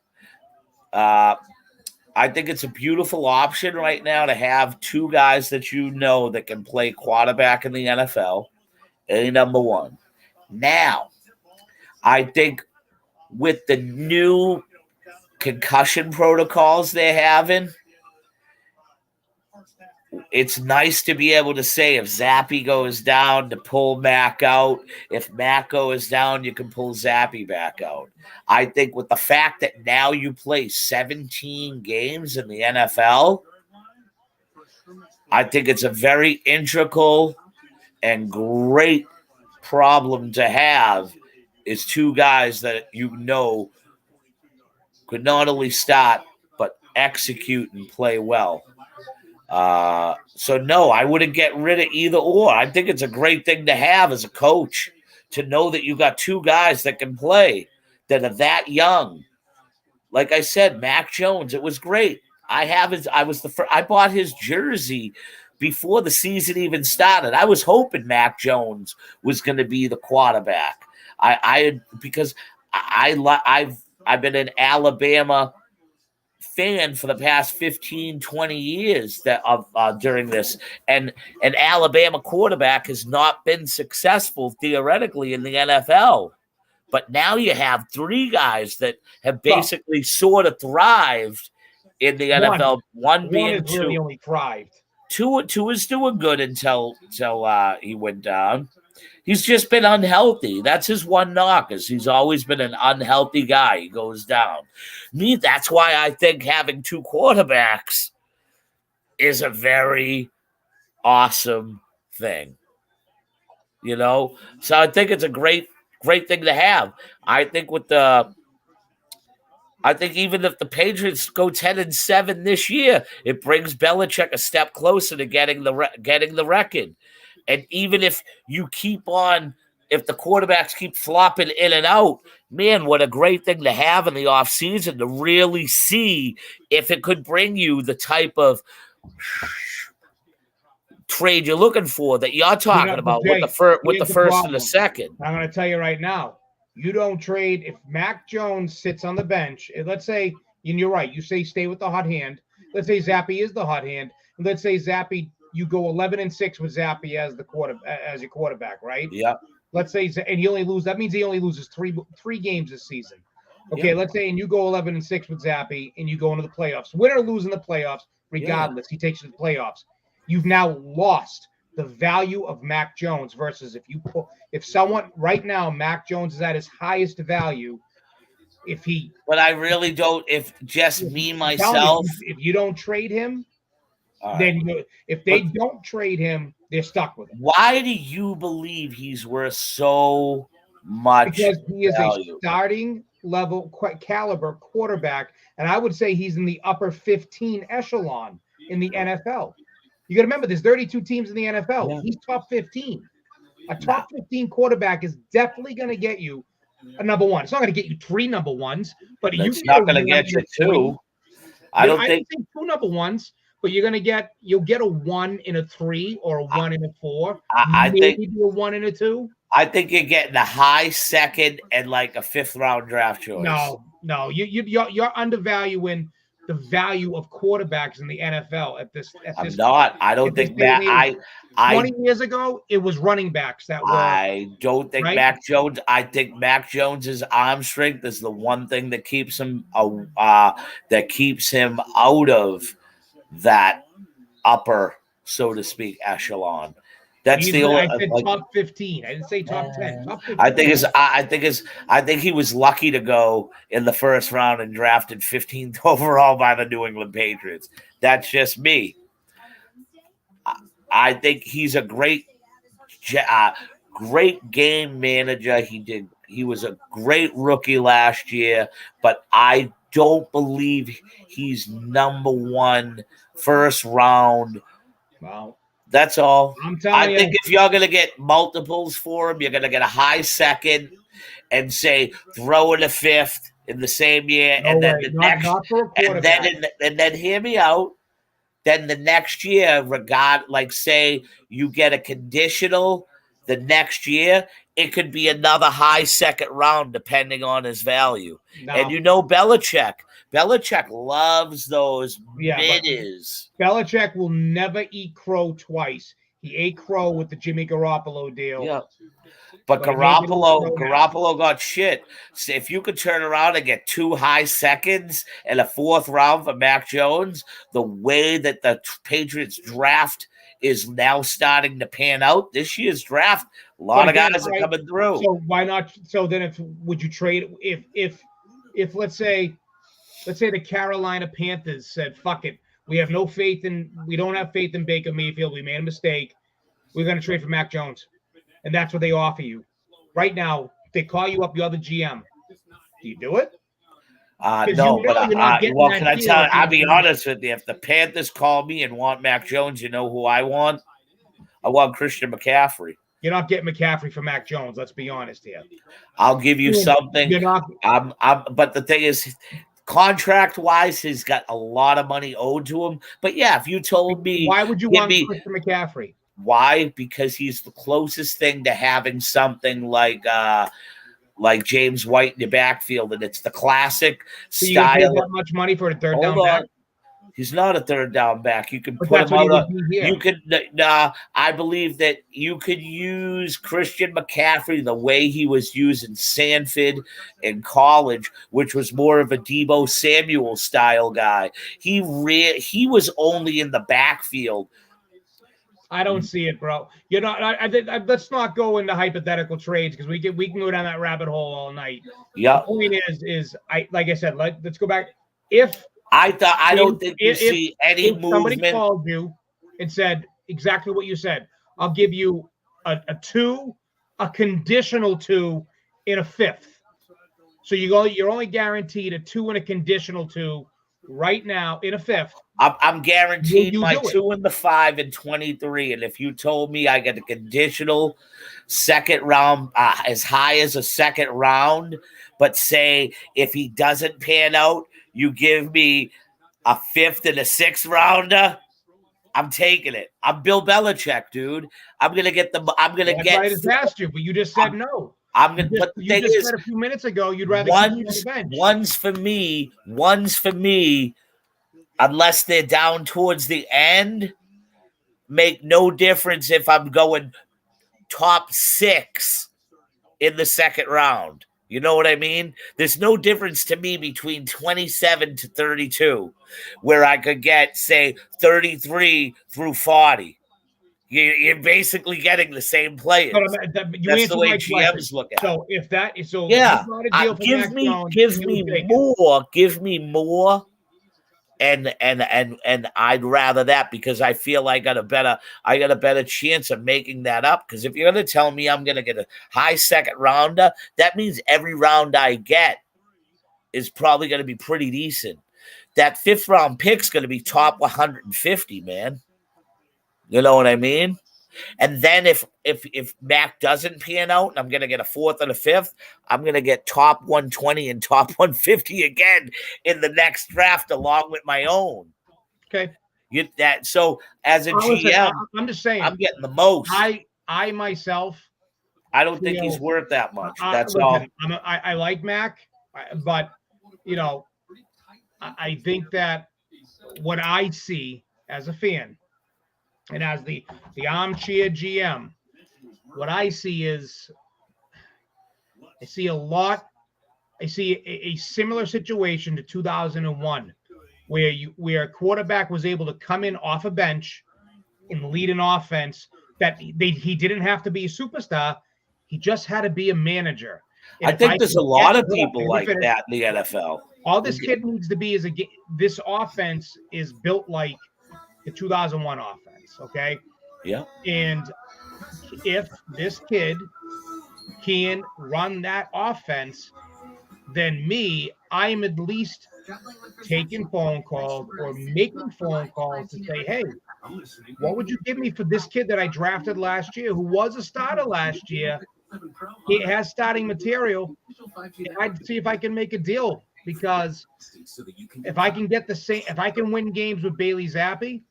I think it's a beautiful option right now to have two guys that that can play quarterback in the NFL. Number one. Now, I think with the new concussion protocols they're having, it's nice to be able to say if Zappe goes down to pull Mac out. If Mac goes down, you can pull Zappe back out. I think with the fact that now you play 17 games in the NFL, I think it's a very integral and great problem to have is two guys that could not only start but execute and play well. So no, I wouldn't get rid of either or. I think it's a great thing to have as a coach to know that you got two guys that can play that are that young. Like I said, Mac Jones, it was great. I bought his jersey before the season even started. I was hoping Mac Jones was going to be the quarterback. Because I've been an Alabama fan for the past 15, 20 years during this. And an Alabama quarterback has not been successful theoretically in the NFL. But now you have three guys that have basically sort of thrived in the NFL. One being two. Really only thrived. Two is doing good until he went down. He's just been unhealthy. That's his one knock, is he's always been an unhealthy guy. He goes down. That's why I think having two quarterbacks is a very awesome thing. So I think it's a great thing to have. I think even if the Patriots go 10-7 this year, it brings Belichick a step closer to getting the record. And even if you if the quarterbacks keep flopping in and out, man, what a great thing to have in the offseason to really see if it could bring you the type of trade you're looking for that you're talking about with the first and the second. I'm going to tell you right now, you don't trade if Mac Jones sits on the bench. Let's say, and you're right, you say stay with the hot hand. Let's say Zappe is the hot hand. And let's say Zappe, you go 11-6 with Zappe as your quarterback, right? Yeah. Let's say, and he only loses. That means he only loses three games this season. Okay, let's say, and you go 11-6 with Zappe, and you go into the playoffs. Win or lose in the playoffs, regardless, he takes you to the playoffs. You've now lost the value of Mac Jones versus if someone right now, Mac Jones is at his highest value. But I really don't. If myself, if you don't trade him. Then if they don't trade him, they're stuck with him. Why do you believe he's worth so much? Because he is a starting level caliber quarterback, and I would say he's in the upper 15 echelon in the NFL. You got to remember, there's 32 teams in the NFL. Yeah. He's top 15. A top 15 quarterback is definitely going to get you a number one. It's not going to get you three number ones, but it's not going to get you two. I don't think two number ones. But you'll get a 1 in a 3 or a 1 in a 4. I think a 1 in a 2. I think you're getting a high second and like a 5th round draft choice. No, you're undervaluing the value of quarterbacks in the NFL at this. I'm not. I don't think that 20 years ago it was running backs that were. I don't think Mac Jones. I think Mac Jones's arm strength is the one thing that keeps him out of that upper so to speak, echelon. That's Easily, the only. I said top 15. I didn't say top 10. Top 15. I think he was lucky to go in the first round and drafted 15th overall by the New England Patriots. That's just me. I think he's a great game manager. He was a great rookie last year, but I don't believe he's number one first round. Wow. That's all. I'm telling you. I think if you're going to get multiples for him, you're going to get a high second and say throw in a fifth in the same year, No and then way. the next, not for a quarterback. and then hear me out. Then the next year, say you get a conditional the next year, it could be another high second round depending on his value. No. And you know Belichick. Belichick loves those middies. Belichick will never eat crow twice. He ate crow with the Jimmy Garoppolo deal. Yeah. But Garoppolo got shit. So if you could turn around and get 2 high seconds and a 4th round for Mac Jones, the way that the Patriots draft is now starting to pan out, this year's draft, a lot of guys are coming through. So why not? So then, would you trade if let's say the Carolina Panthers said, "Fuck it, we don't have faith in Baker Mayfield. We made a mistake. We're going to trade for Mac Jones." And that's what they offer you. Right now, they call you up, you're the GM. Do you do it? No, but can I tell you, I'll be honest with you. If the Panthers call me and want Mac Jones, you know who I want? I want Christian McCaffrey. You're not getting McCaffrey for Mac Jones, let's be honest here. I'll give you something. You're not. But the thing is, contract-wise, he's got a lot of money owed to him. But yeah, if you told me, why would you want Christian McCaffrey? Why? Because he's the closest thing to having something like James White in the backfield, and it's the classic so style. You pay that much money for a third down back? He's not a third down back. You can put him out. You could. I believe that you could use Christian McCaffrey the way he was used in Sanford in college, which was more of a Deebo Samuel style guy. He was only in the backfield. I don't see it, bro. You know, let's not go into hypothetical trades because we can go down that rabbit hole all night. Yeah. The point is, like I said, let's go back. I don't think you see any movement. Somebody called you and said exactly what you said. I'll give you a 2, a conditional 2, in a 5th. So you're only guaranteed a 2 and a conditional 2 right now in a 5th. I'm guaranteed my 2 and the 5 and 23. And if you told me I get a conditional second round, as high as a second round, but say if he doesn't pan out, you give me a 5th and a 6th rounder, I'm taking it. I'm Bill Belichick, dude. I'm gonna get. I just asked you, but you just said no. You just said a few minutes ago you'd rather keep him on the bench. One's for me. Unless they're down towards the end, make no difference if I'm going top 6 in the second round. You know what I mean? There's no difference to me between 27 to 32, where I could get, say, 33 through 40. You're basically getting the same players. That's the way GMs look at it. So if that is so, yeah, give me more. And I'd rather that because I feel I got a better chance of making that up. Because if you're going to tell me I'm going to get a high second rounder, that means every round I get is probably going to be pretty decent. That 5th round pick's going to be top 150, man. You know what I mean? And then if Mac doesn't pan out and I'm going to get a 4th and a 5th, I'm going to get top 120 and top 150 again in the next draft along with my own. Okay. So as a GM, I'm just saying I'm getting the most. I myself, I don't think he's worth that much. That's all. I like Mac, but you know, I think that what I see as a fan and as the armchair GM, what I see is I see a similar situation to 2001 where a quarterback was able to come in off a bench and lead an offense that he didn't have to be a superstar. He just had to be a manager. And I think there's a lot of people like that in the NFL. All this kid needs to be is this offense is built like the 2001 offense, okay? Yeah. And if this kid can run that offense, then I'm at least taking phone calls or making phone calls to say, hey, what would you give me for this kid that I drafted last year, who was a starter last year? He has starting material. I'd see if I can make a deal, because if I can get if I can win games with Bailey Zappe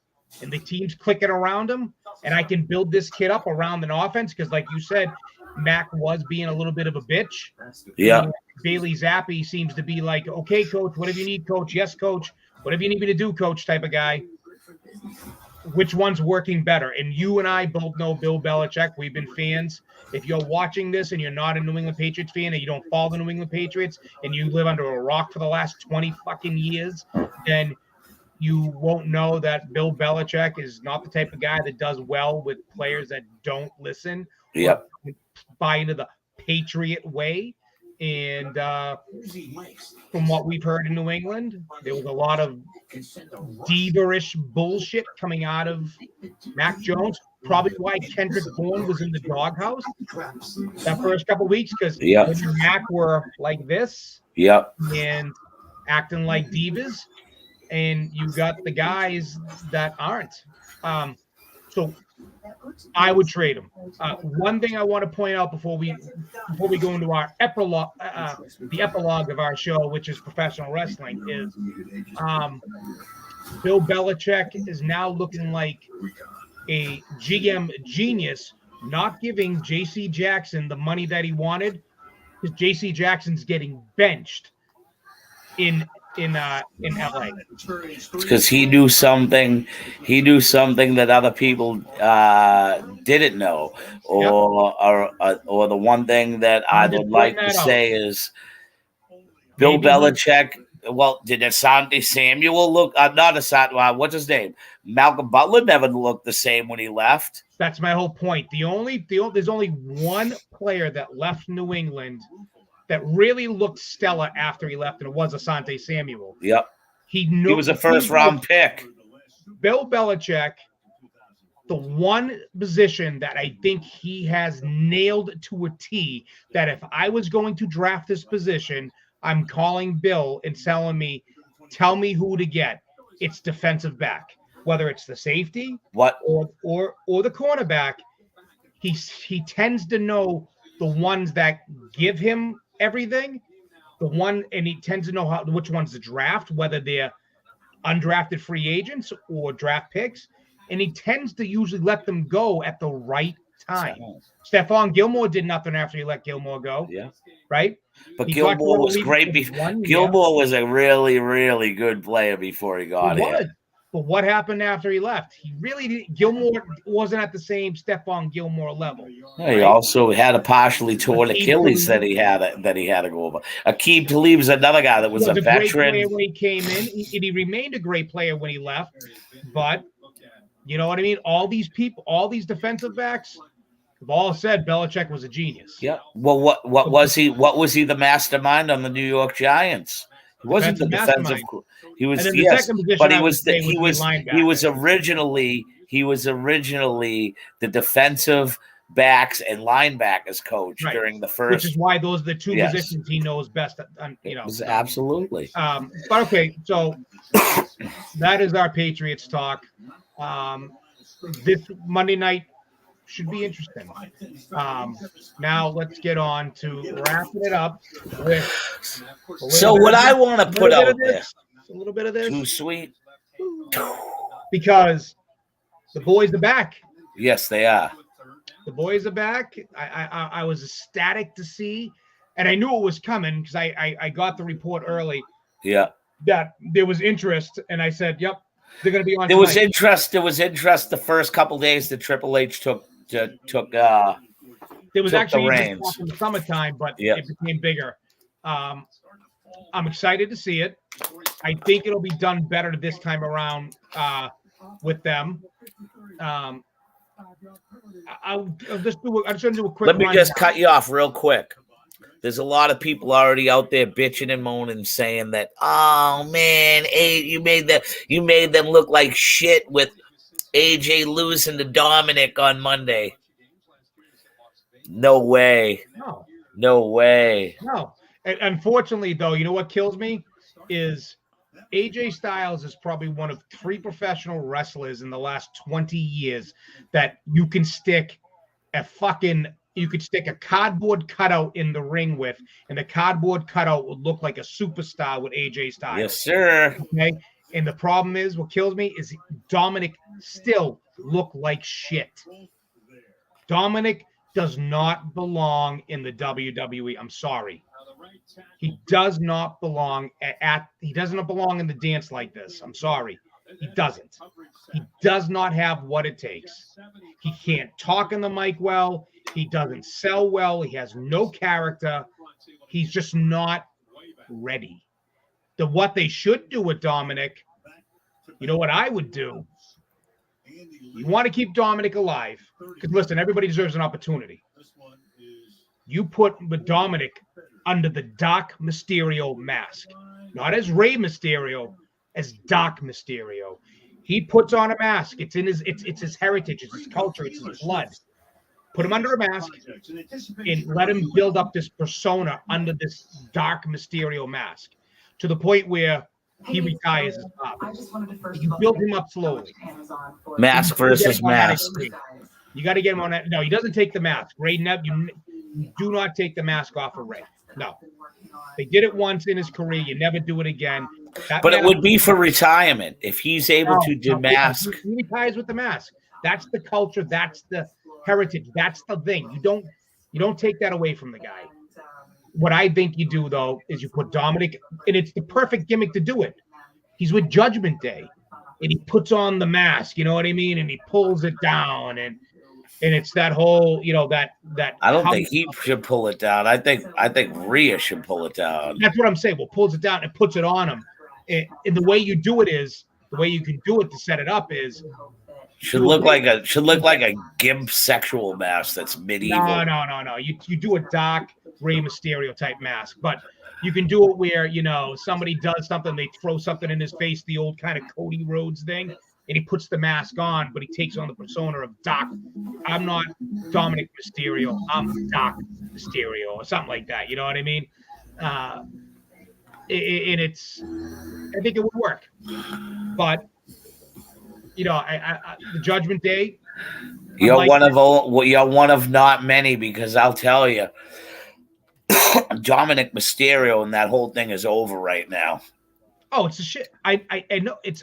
and the team's clicking around him, and I can build this kid up around an offense, because like you said, Mac was being a little bit of a bitch. Yeah. Bailey Zappe seems to be like, okay, coach, whatever you need, coach. Yes, coach. Whatever you need me to do, coach, type of guy. Which one's working better? And you and I both know Bill Belichick. We've been fans. If you're watching this and you're not a New England Patriots fan and you don't follow the New England Patriots and you live under a rock for the last 20 fucking years, then you won't know that Bill Belichick is not the type of guy that does well with players that don't listen. Yep. Buy into the Patriot way. And from what we've heard in New England, there was a lot of diva-ish bullshit coming out of Mac Jones. Probably why Kendrick Bourne was in the doghouse that first couple of weeks, because when Mac were like this and acting like divas, and you got the guys that aren't. So I would trade him. One thing I want to point out before we go into our epilogue, the epilogue of our show, which is professional wrestling, is Bill Belichick is now looking like a GM genius, not giving J.C. Jackson the money that he wanted, because J.C. Jackson's getting benched in LA. Because he knew something that other people didn't know, or the one thing that I would like to say is Bill Belichick. Well, did Asante Samuel look? Not Asante. What's his name? Malcolm Butler never looked the same when he left. That's my whole point. There's only one player that left New England that really looked stellar after he left, and it was Asante Samuel. Yep. He was a first-round pick. Bill Belichick, the one position that I think he has nailed to a T, that if I was going to draft this position, I'm calling Bill and tell me who to get. It's defensive back, whether it's the safety or the cornerback. He tends to know the ones that give him everything, and he tends to know which ones to draft, whether they're undrafted free agents or draft picks, and he tends to usually let them go at the right time. Stephon Gilmore did nothing after he let Gilmore go. Yeah. Right? But Gilmore was great. Gilmore was a really, really good player before he got here. But what happened after he left? Gilmore wasn't at the same Stephon Gilmore level. He also had a partially torn Achilles that he had to go over. Akeem Talib is another guy that was a veteran. Great player when he came in, he remained a great player when he left. But you know what I mean? All these people, all these defensive backs, have all said Belichick was a genius. Yeah. Well, what was he? What was he the mastermind on the New York Giants? He wasn't the defensive. He was but he was originally the defensive backs and linebackers coach during the first. Which is why those are the two positions he knows best. Absolutely. But okay, so that is our Patriots talk. This Monday night should be interesting. Now let's get on to wrapping it up with. So what I want to put out there, a little bit of this. Too sweet. Because the boys are back. Yes, they are. The boys are back. I was ecstatic to see, and I knew it was coming because I got the report early. Yeah. That there was interest, and I said, "Yep, they're going to be on." There was interest. There was interest the first couple days that Triple H took. There was actually in the summertime, but it became bigger. I'm excited to see it. I think it'll be done better this time around with them. I'll just do. I'm just going to do a quick. Let me just cut you off real quick. There's a lot of people already out there bitching and moaning, saying that, oh man, you made them look like shit with AJ losing to Dominic on Monday. No way. No way. No. And unfortunately, though, you know what kills me is AJ Styles is probably one of 3 professional wrestlers in the last 20 years that you can stick a cardboard cutout in the ring with, and the cardboard cutout would look like a superstar with AJ Styles. Yes, sir. Okay. And the problem is, what kills me is Dominic still look like shit. Dominic does not belong in the WWE. I'm sorry. He does not belong he doesn't belong in the dance like this. I'm sorry. He doesn't. He does not have what it takes. He can't talk in the mic well. He doesn't sell well. He has no character. He's just not ready. What they should do with Dominic, you know what I would do? You want to keep Dominic alive. Because listen, everybody deserves an opportunity. You put Dominic under the Doc Mysterio mask. Not as Rey Mysterio, as Doc Mysterio. He puts on a mask. It's his heritage, it's his culture, it's his blood. Put him under a mask and let him build up this persona under this Dark Mysterio mask to the point where he retires as Pop. You build him up slowly. Mask versus mask. You got to get him on that. No, he doesn't take the mask. Ray, you do not take the mask off of Ray. No. They did it once in his career. You never do it again. But it would be for retirement if he's able to demask. He retires with the mask. That's the culture. That's the heritage. That's the thing. You don't take that away from the guy. What I think you do, though, is you put Dominic, and it's the perfect gimmick to do it. He's with Judgment Day, and he puts on the mask, you know what I mean? And he pulls it down, and it's that whole, that. I don't think he should pull it down. I think Rhea should pull it down. That's what I'm saying. Well, pulls it down and puts it on him. And the way you do it is, the way you can do it to set it up is, should look like a gimp sexual mask that's medieval. No. You do a Doc Rey Mysterio type mask, but you can do it where somebody does something, they throw something in his face, the old kind of Cody Rhodes thing, and he puts the mask on, but he takes on the persona of Doc. I'm not Dominic Mysterio, I'm Doc Mysterio, or something like that. You know what I mean? And I think it would work, but. The Judgment Day. You're one of not many, because I'll tell you, Dominic Mysterio and that whole thing is over right now. Oh, it's a shit. I know it's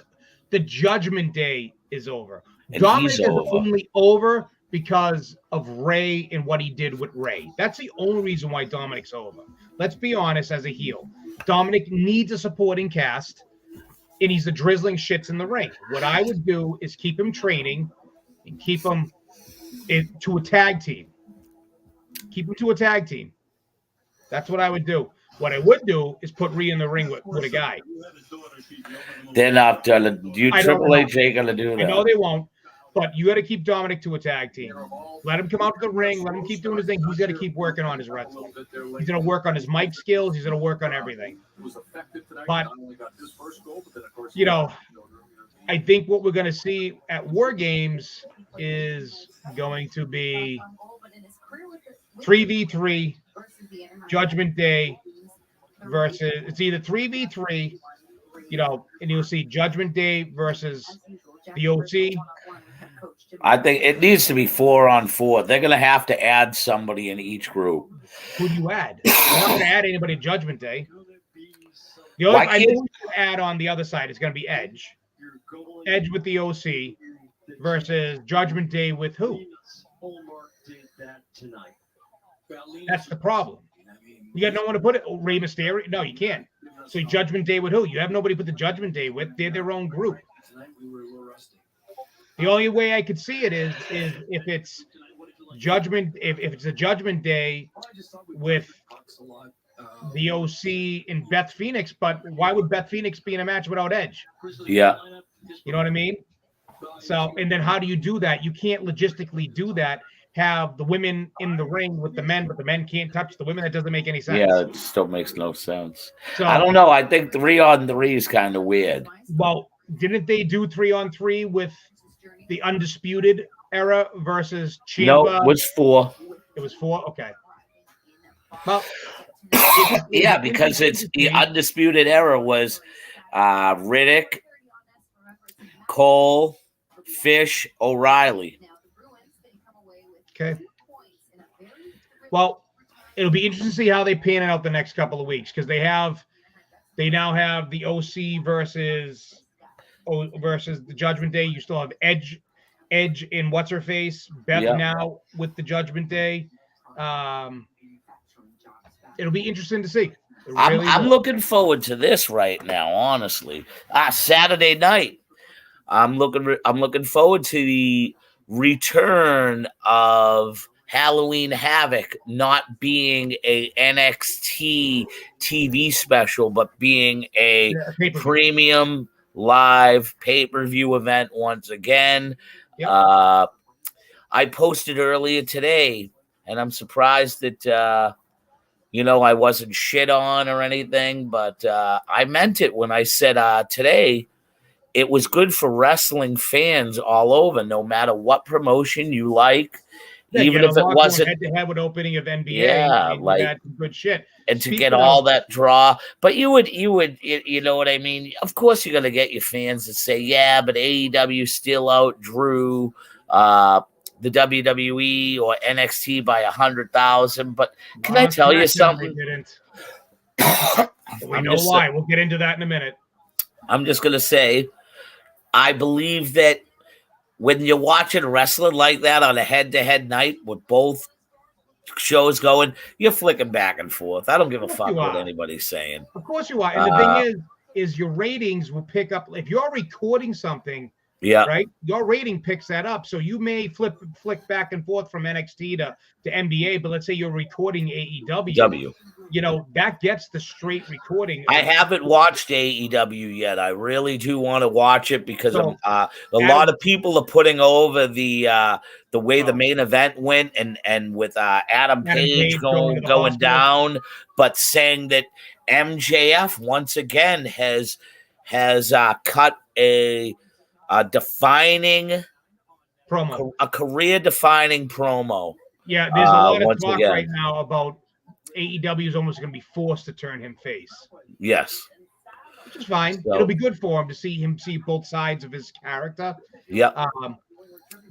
the Judgment Day is over. And Dominic is only over because of Ray and what he did with Ray. That's the only reason why Dominic's over. Let's be honest, as a heel, Dominic needs a supporting cast. And he's the drizzling shits in the ring. What I would do is keep him training and keep him to a tag team. Keep him to a tag team. That's what I would do. What I would do is put Rhea in the ring with a guy. They're not going to do. Triple H ain't going to do that. I know they won't. But you got to keep Dominic to a tag team. Let him come out to the ring. Let him keep doing his thing. He's got to keep working on his wrestling. He's going to work on his mic skills. He's going to work on everything. But, I think what we're going to see at War Games is going to be 3v3 Judgment Day versus, it's either 3v3, and you'll see Judgment Day versus the OC. I think it needs to be 4-on-4. They're going to have to add somebody in each group. Who do you add? You're not going to add anybody to Judgment Day. The only I think add on the other side is going to be Edge. Edge with the OC versus Judgment Day with who? That's the problem. You got no one to put it. Rey Mysterio? No, you can't. So Judgment Day with who? You have nobody to put the Judgment Day with. They're their own group. The only way I could see it is if it's Judgment, if it's a Judgment Day with the OC and Beth Phoenix. But why would Beth Phoenix be in a match without Edge? Yeah. You know what I mean? So, and then how do you do that? You can't logistically do that. Have the women in the ring with the men, but the men can't touch the women. That doesn't make any sense. Yeah, it still makes no sense. So I don't know. I think 3-on-3 is kind of weird. Well, didn't they do 3-on-3 with the Undisputed Era versus Ciampa? No, it was 4. It was 4? Okay. Well, yeah, because it's the Undisputed Era was Riddick, Cole, Fish, O'Reilly. Okay. Well, it'll be interesting to see how they pan out the next couple of weeks because they now have the OC versus the Judgment Day. You still have Edge in what's her face, Beth now with the Judgment Day. It'll be interesting to see. I'm looking forward to this right now, honestly. Saturday night. I'm looking forward to the return of Halloween Havoc not being a NXT TV special, but being a premium live pay-per-view event once again. Yep. I posted earlier today, and I'm surprised that I wasn't shit on or anything, but I meant it when I said today it was good for wrestling fans all over, no matter what promotion you like. Yeah, even if it wasn't head-to-head with opening of NBA, yeah, like good shit, and to get all that draw. But you would, you know what I mean? Of course, you're gonna get your fans that say, "Yeah, but AEW still outdrew the WWE or NXT by 100,000." But can I tell you something? We know why. We'll get into that in a minute. I'm just gonna say, I believe that when you're watching wrestling like that on a head-to-head night with both shows going, you're flicking back and forth. I don't give a fuck what anybody's saying. Of course you are. And the thing is your ratings will pick up. If you're recording something, right, your rating picks that up. So you may flick back and forth from NXT to NBA, but let's say you're recording AEW. That gets the straight recording. I haven't watched AEW yet. I really do want to watch it because a lot of people are putting over the way the main event went and with Adam Page going down, but saying that MJF once again has cut a defining promo, a career-defining promo. Yeah, there's a lot of talk right now about AEW is almost going to be forced to turn him face. Yes. Which is fine. So, it'll be good for him to see both sides of his character. Yeah.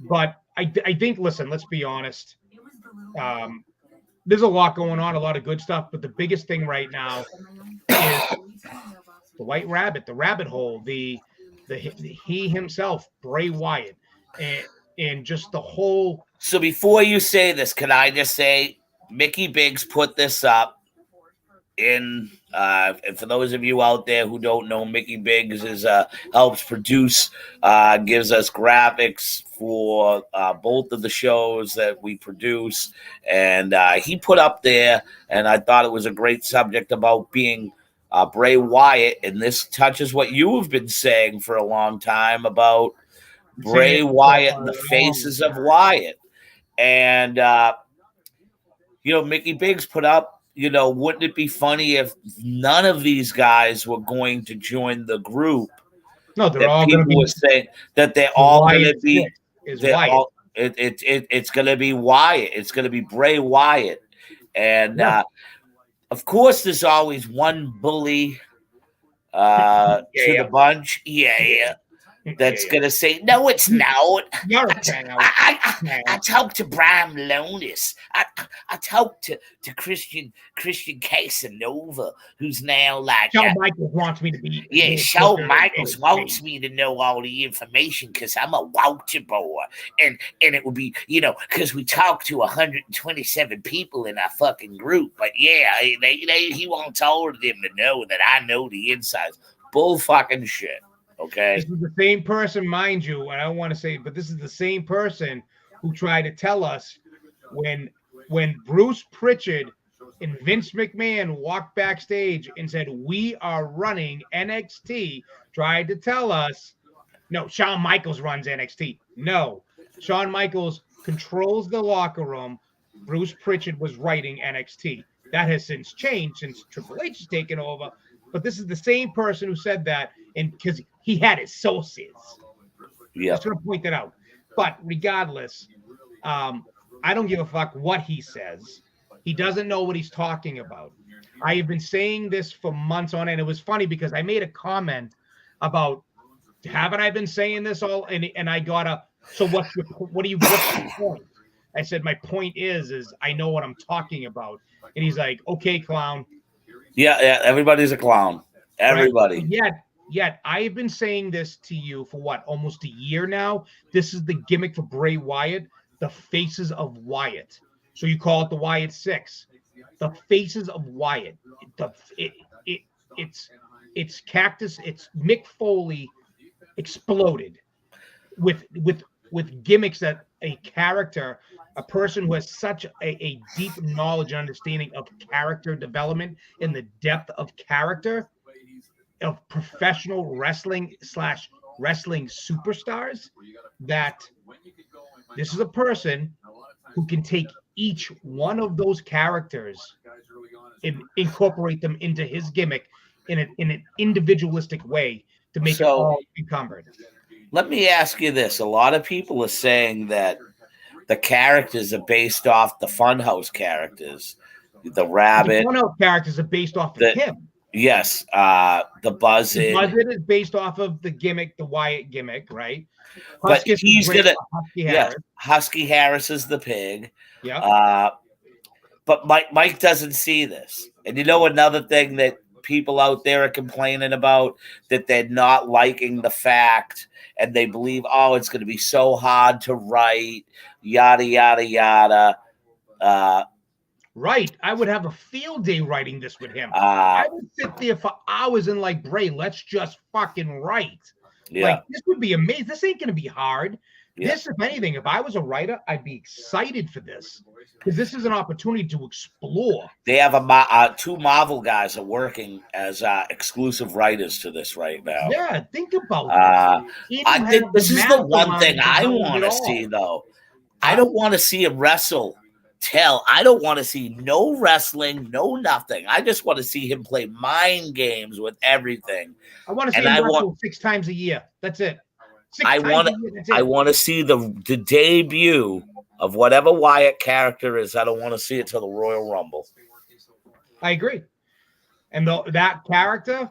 But I think, listen, let's be honest. There's a lot going on, a lot of good stuff, but the biggest thing right now is the White Rabbit, the rabbit hole, he himself, Bray Wyatt, and just the whole. So before you say this, can I just say Mickey Biggs put this up and for those of you out there who don't know, Mickey Biggs helps produce, gives us graphics for both of the shows that we produce, and he put up there, and I thought it was a great subject about being Bray Wyatt, and this touches what you have been saying for a long time about Bray Wyatt and the faces of Wyatt. And Mickey Biggs put up, wouldn't it be funny if none of these guys were going to join the group? No, they're all going to be saying that they're all going to be. It's going to be Wyatt. It's going to be Bray Wyatt, and of course, there's always one bully to the bunch. Yeah. That's gonna say no. It's not. I talked to Brian Malonis. I talked to Christian Casanova, who's now like. Shawn Michaels wants me to be. Yeah, Shawn Michaels wants me to know all the information because I'm a Walter boy, and it would be because we talked to 127 people in our fucking group, but he wants all of them to know that I know the insides. Bull fucking shit. Okay. This is the same person, mind you, and I don't want to say, but this is the same person who tried to tell us when Bruce Pritchard and Vince McMahon walked backstage and said, "We are running NXT," tried to tell us No, Shawn Michaels runs NXT. No, Shawn Michaels controls the locker room. Bruce Pritchard was writing NXT. That has since changed since Triple H has taken over. But this is the same person who said that, and because he had his sources. Yeah. Just going to point that out. But regardless, I don't give a fuck what he says. He doesn't know what he's talking about. I have been saying this for months on, and it was funny because I made a comment about, haven't I been saying this all? And I got a, so what's your point? I said, my point is I know what I'm talking about. And he's like, okay, clown. Yeah, everybody's a clown. Everybody. Right? Yet I have been saying this to you for what, almost a year now? This is the gimmick for Bray Wyatt, the faces of Wyatt. So you call it the Wyatt Six. The faces of Wyatt. It's Cactus. It's Mick Foley exploded with gimmicks that a character, a person who has such a deep knowledge and understanding of character development and the depth of character of professional wrestling / wrestling superstars, that this is a person who can take each one of those characters and incorporate them into his gimmick in an individualistic way to make it all encumbered. Let me ask you this. A lot of people are saying that the characters are based off the Funhouse characters. The Rabbit. The Funhouse characters are based off of him. Yes. The Buzzard. The Buzzard is based off of the gimmick, the Wyatt gimmick, right? But he's gonna Husky Harris is the pig. Yeah. But Mike doesn't see this. And you know another thing that people out there are complaining about, that they're not liking the fact, and they believe, oh, it's going to be so hard to write, yada yada yada. Right. I would have a field day writing this with him. I would sit there for hours and like, Bray, let's just fucking write. Yeah. Like, this would be amazing. This ain't going to be hard. Yeah. This, if anything, if I was a writer, I'd be excited for this because this is an opportunity to explore. They have two Marvel guys are working as exclusive writers to this right now. Yeah, think about this. I think this is the one thing I want to see, though. I don't want to see him wrestle. I don't want to see no wrestling, no nothing. I just want to see him play mind games with everything. I want to see him wrestle 6 times a year. That's it. I want to see the debut of whatever Wyatt character is. I don't want to see it till the Royal Rumble. I agree. And that character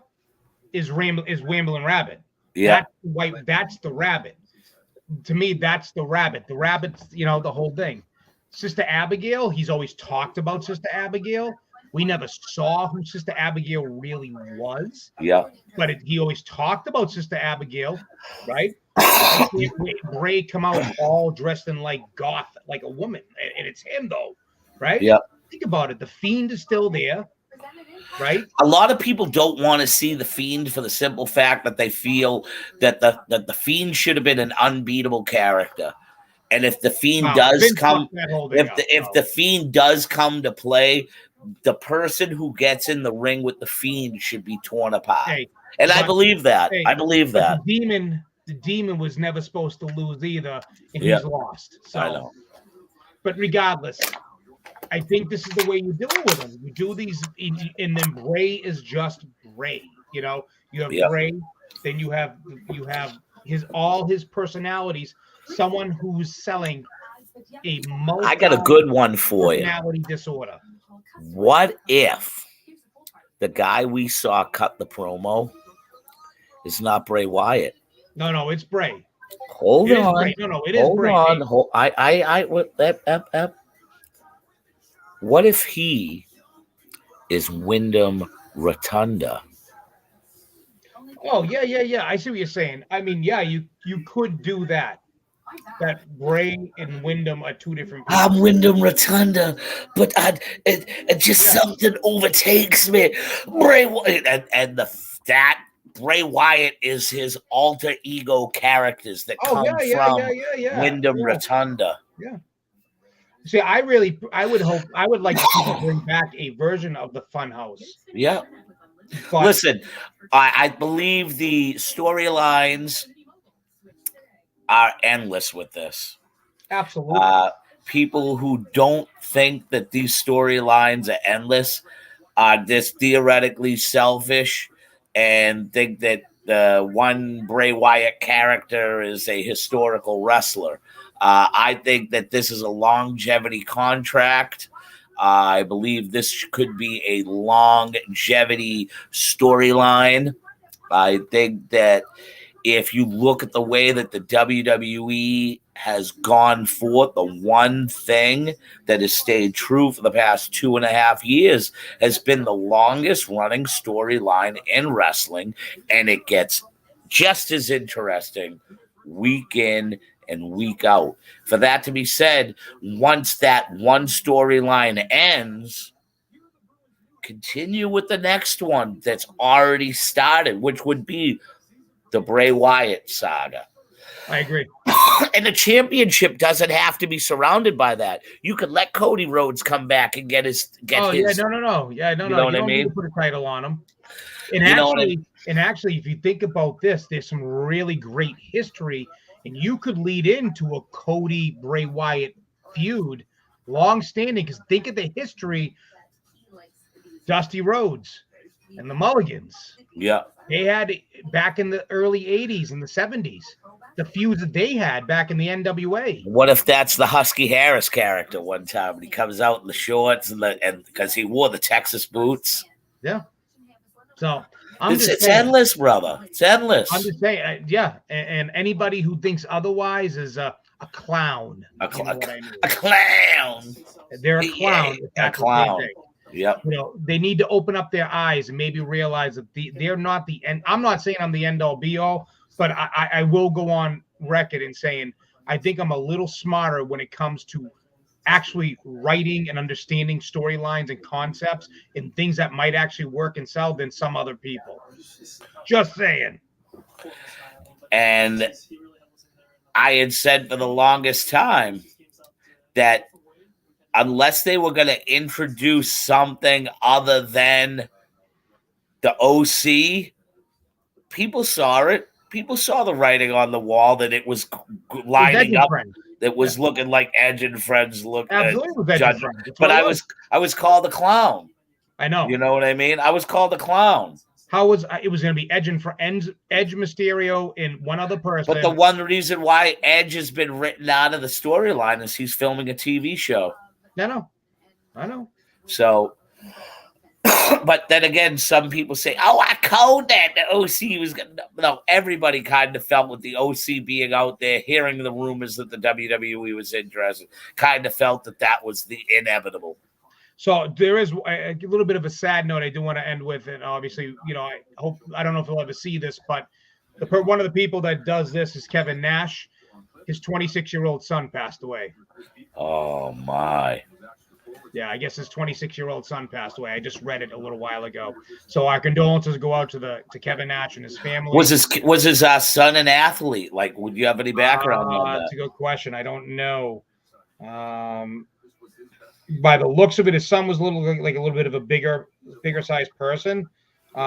is Ramblin' Rabbit. Yeah. That's the rabbit. To me, that's the rabbit. The rabbit's, the whole thing. Sister Abigail, he's always talked about Sister Abigail. We never saw who Sister Abigail really was. Yeah. But he always talked about Sister Abigail, right? Bray come out all dressed in like goth, like a woman. And it's him, though, right? Yeah. Think about it. The Fiend is still there, right? A lot of people don't want to see the Fiend for the simple fact that they feel that the Fiend should have been an unbeatable character. And if the Fiend does come, if the Fiend does come to play, the person who gets in the ring with the Fiend should be torn apart. I believe that. I believe that. The demon was never supposed to lose either, and he's lost. So, I know. But regardless, I think this is the way you do it with him. You do these, and then Bray is just Bray. You have Bray, then you have all his personalities. Someone who's selling a I got a good one for you. Personality disorder. What if the guy we saw cut the promo is not Bray Wyatt? No, it's Bray. Hold on. No, it is Bray. Hold on. What if he is Wyndham Rotunda? Oh, yeah. I see what you're saying. I mean, yeah, you could do that. That Bray and Wyndham are two different people. I'm Wyndham Rotunda, but something overtakes me. Bray and that Bray Wyatt is his alter ego characters that come from Wyndham Rotunda. Yeah. See, I would like to see them bring back a version of the Funhouse. Yeah. Listen, I believe the storylines are endless with this. Absolutely. People who don't think that these storylines are endless are just theoretically selfish and think that the one Bray Wyatt character is a historical wrestler. I think that this is a longevity contract. I believe this could be a longevity storyline. I think that if you look at the way that the WWE has gone forth, the one thing that has stayed true for the past 2.5 years has been the longest running storyline in wrestling, and it gets just as interesting week in and week out. For that to be said, once that one storyline ends, continue with the next one that's already started, which would be the Bray Wyatt saga. I agree. And the championship doesn't have to be surrounded by that. You could let Cody Rhodes come back and get his. No. Yeah, no. You know You what I don't need mean? to put a title on him. And You know what I actually, if you think about this, there's some really great history, and you could lead into a Cody Bray Wyatt feud, long standing. Because think of the history: Dusty Rhodes and the Mulligans. Yeah. They had back in the early 80s and the 70s, the feuds that they had back in the NWA. What if that's the Husky Harris character one time and he comes out in the shorts and because he wore the Texas boots? Yeah. So it's endless, brother. It's endless. I'm just saying, yeah. And anybody who thinks otherwise is a clown. A clown. They're a clown. Yeah, a clown. Yep. You know, they need to open up their eyes and maybe realize that they're not the end. I'm not saying I'm the end all be all, but I will go on record in saying I think I'm a little smarter when it comes to actually writing and understanding storylines and concepts and things that might actually work and sell than some other people. Just saying. And I had said for the longest time that unless they were going to introduce something other than the OC, people saw it. People saw the writing on the wall that it was lining up. That was looking like Edge and Friends look. Absolutely, but I was called a clown. I know. You know what I mean? I was called a clown. How was it was going to be Edge Mysterio and one other person? But the one reason why Edge has been written out of the storyline is he's filming a TV show. I know. So, but then again, some people say, "Oh, I called that the OC was going to." No, everybody kind of felt with the OC being out there, hearing the rumors that the WWE was interested, kind of felt that was the inevitable. So there is a little bit of a sad note I do want to end with, and obviously, you know, I don't know if you'll ever see this, but one of the people that does this is Kevin Nash. His 26-year-old son passed away. Oh my. Yeah, I guess his 26-year-old son passed away. I just read it a little while ago. So our condolences go out to Kevin Nash and his family. Was his son an athlete? Like, would you have any background on that? That's a good question. I don't know. By the looks of it, his son was a little bit of a bigger sized person. You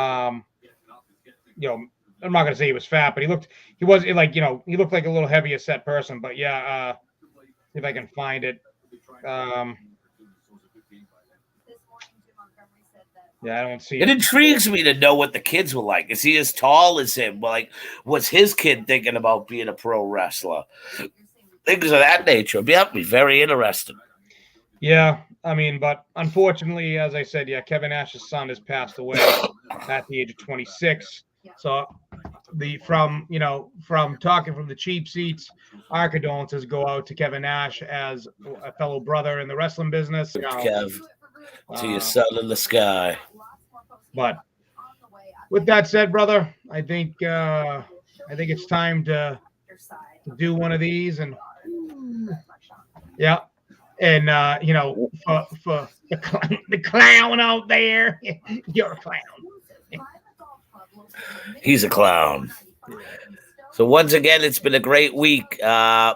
know, I'm not gonna say he was fat, but he looked like a little heavier set person. But yeah, if I can find it. Yeah, I don't see it. It intrigues me to know what the kids were like. Is he as tall as him? Like, was his kid thinking about being a pro wrestler? Things of that nature. That'd be very interesting. Yeah, I mean, but unfortunately, as I said, yeah, Kevin Nash's son has passed away at the age of 26. So from talking from the cheap seats, our condolences go out to Kevin Nash as a fellow brother in the wrestling business. Kev, to your son in the sky. But with that said, brother, I think it's time to do one of these, and yeah. And for the clown out there, you're a clown. He's a clown. So once again, it's been a great week. To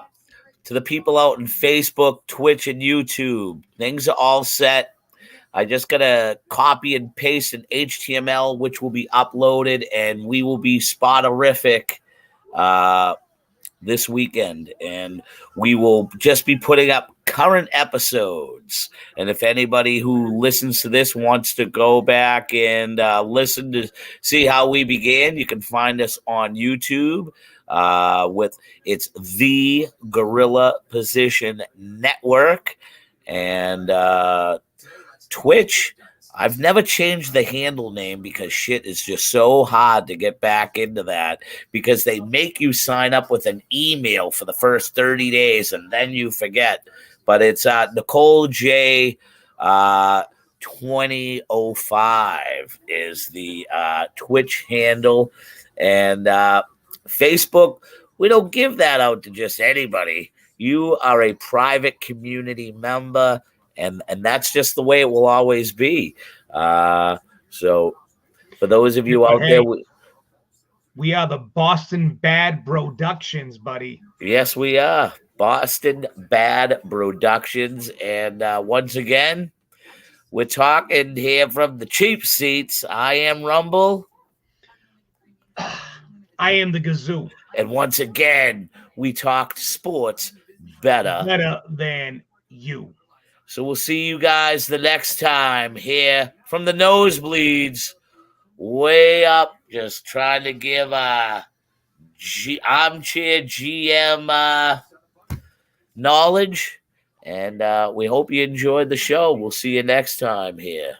the people out in Facebook, Twitch, and YouTube, things are all set. I just got to copy and paste an HTML, which will be uploaded, and we will be spot-orific this weekend, and we will just be putting up current episodes. And if anybody who listens to this wants to go back and listen to see how we began, you can find us on YouTube with it's the Gorilla Position Network, and Twitch. I've never changed the handle name because shit is just so hard to get back into that, because they make you sign up with an email for the first 30 days and then you forget. But it's Nicole J 2005 is the Twitch handle. And Facebook, we don't give that out to just anybody. You are a private community member, and that's just the way it will always be. So for those of you out there, we are the Boston Bad Broductions, buddy. Yes, we are Boston Bad Broductions, and once again, we're talking here from the cheap seats. I am Rumble. I am the Gazoo. And once again, we talked sports better than you. So we'll see you guys the next time here from the nosebleeds, way up, just trying to give armchair GM knowledge. And we hope you enjoyed the show. We'll see you next time here.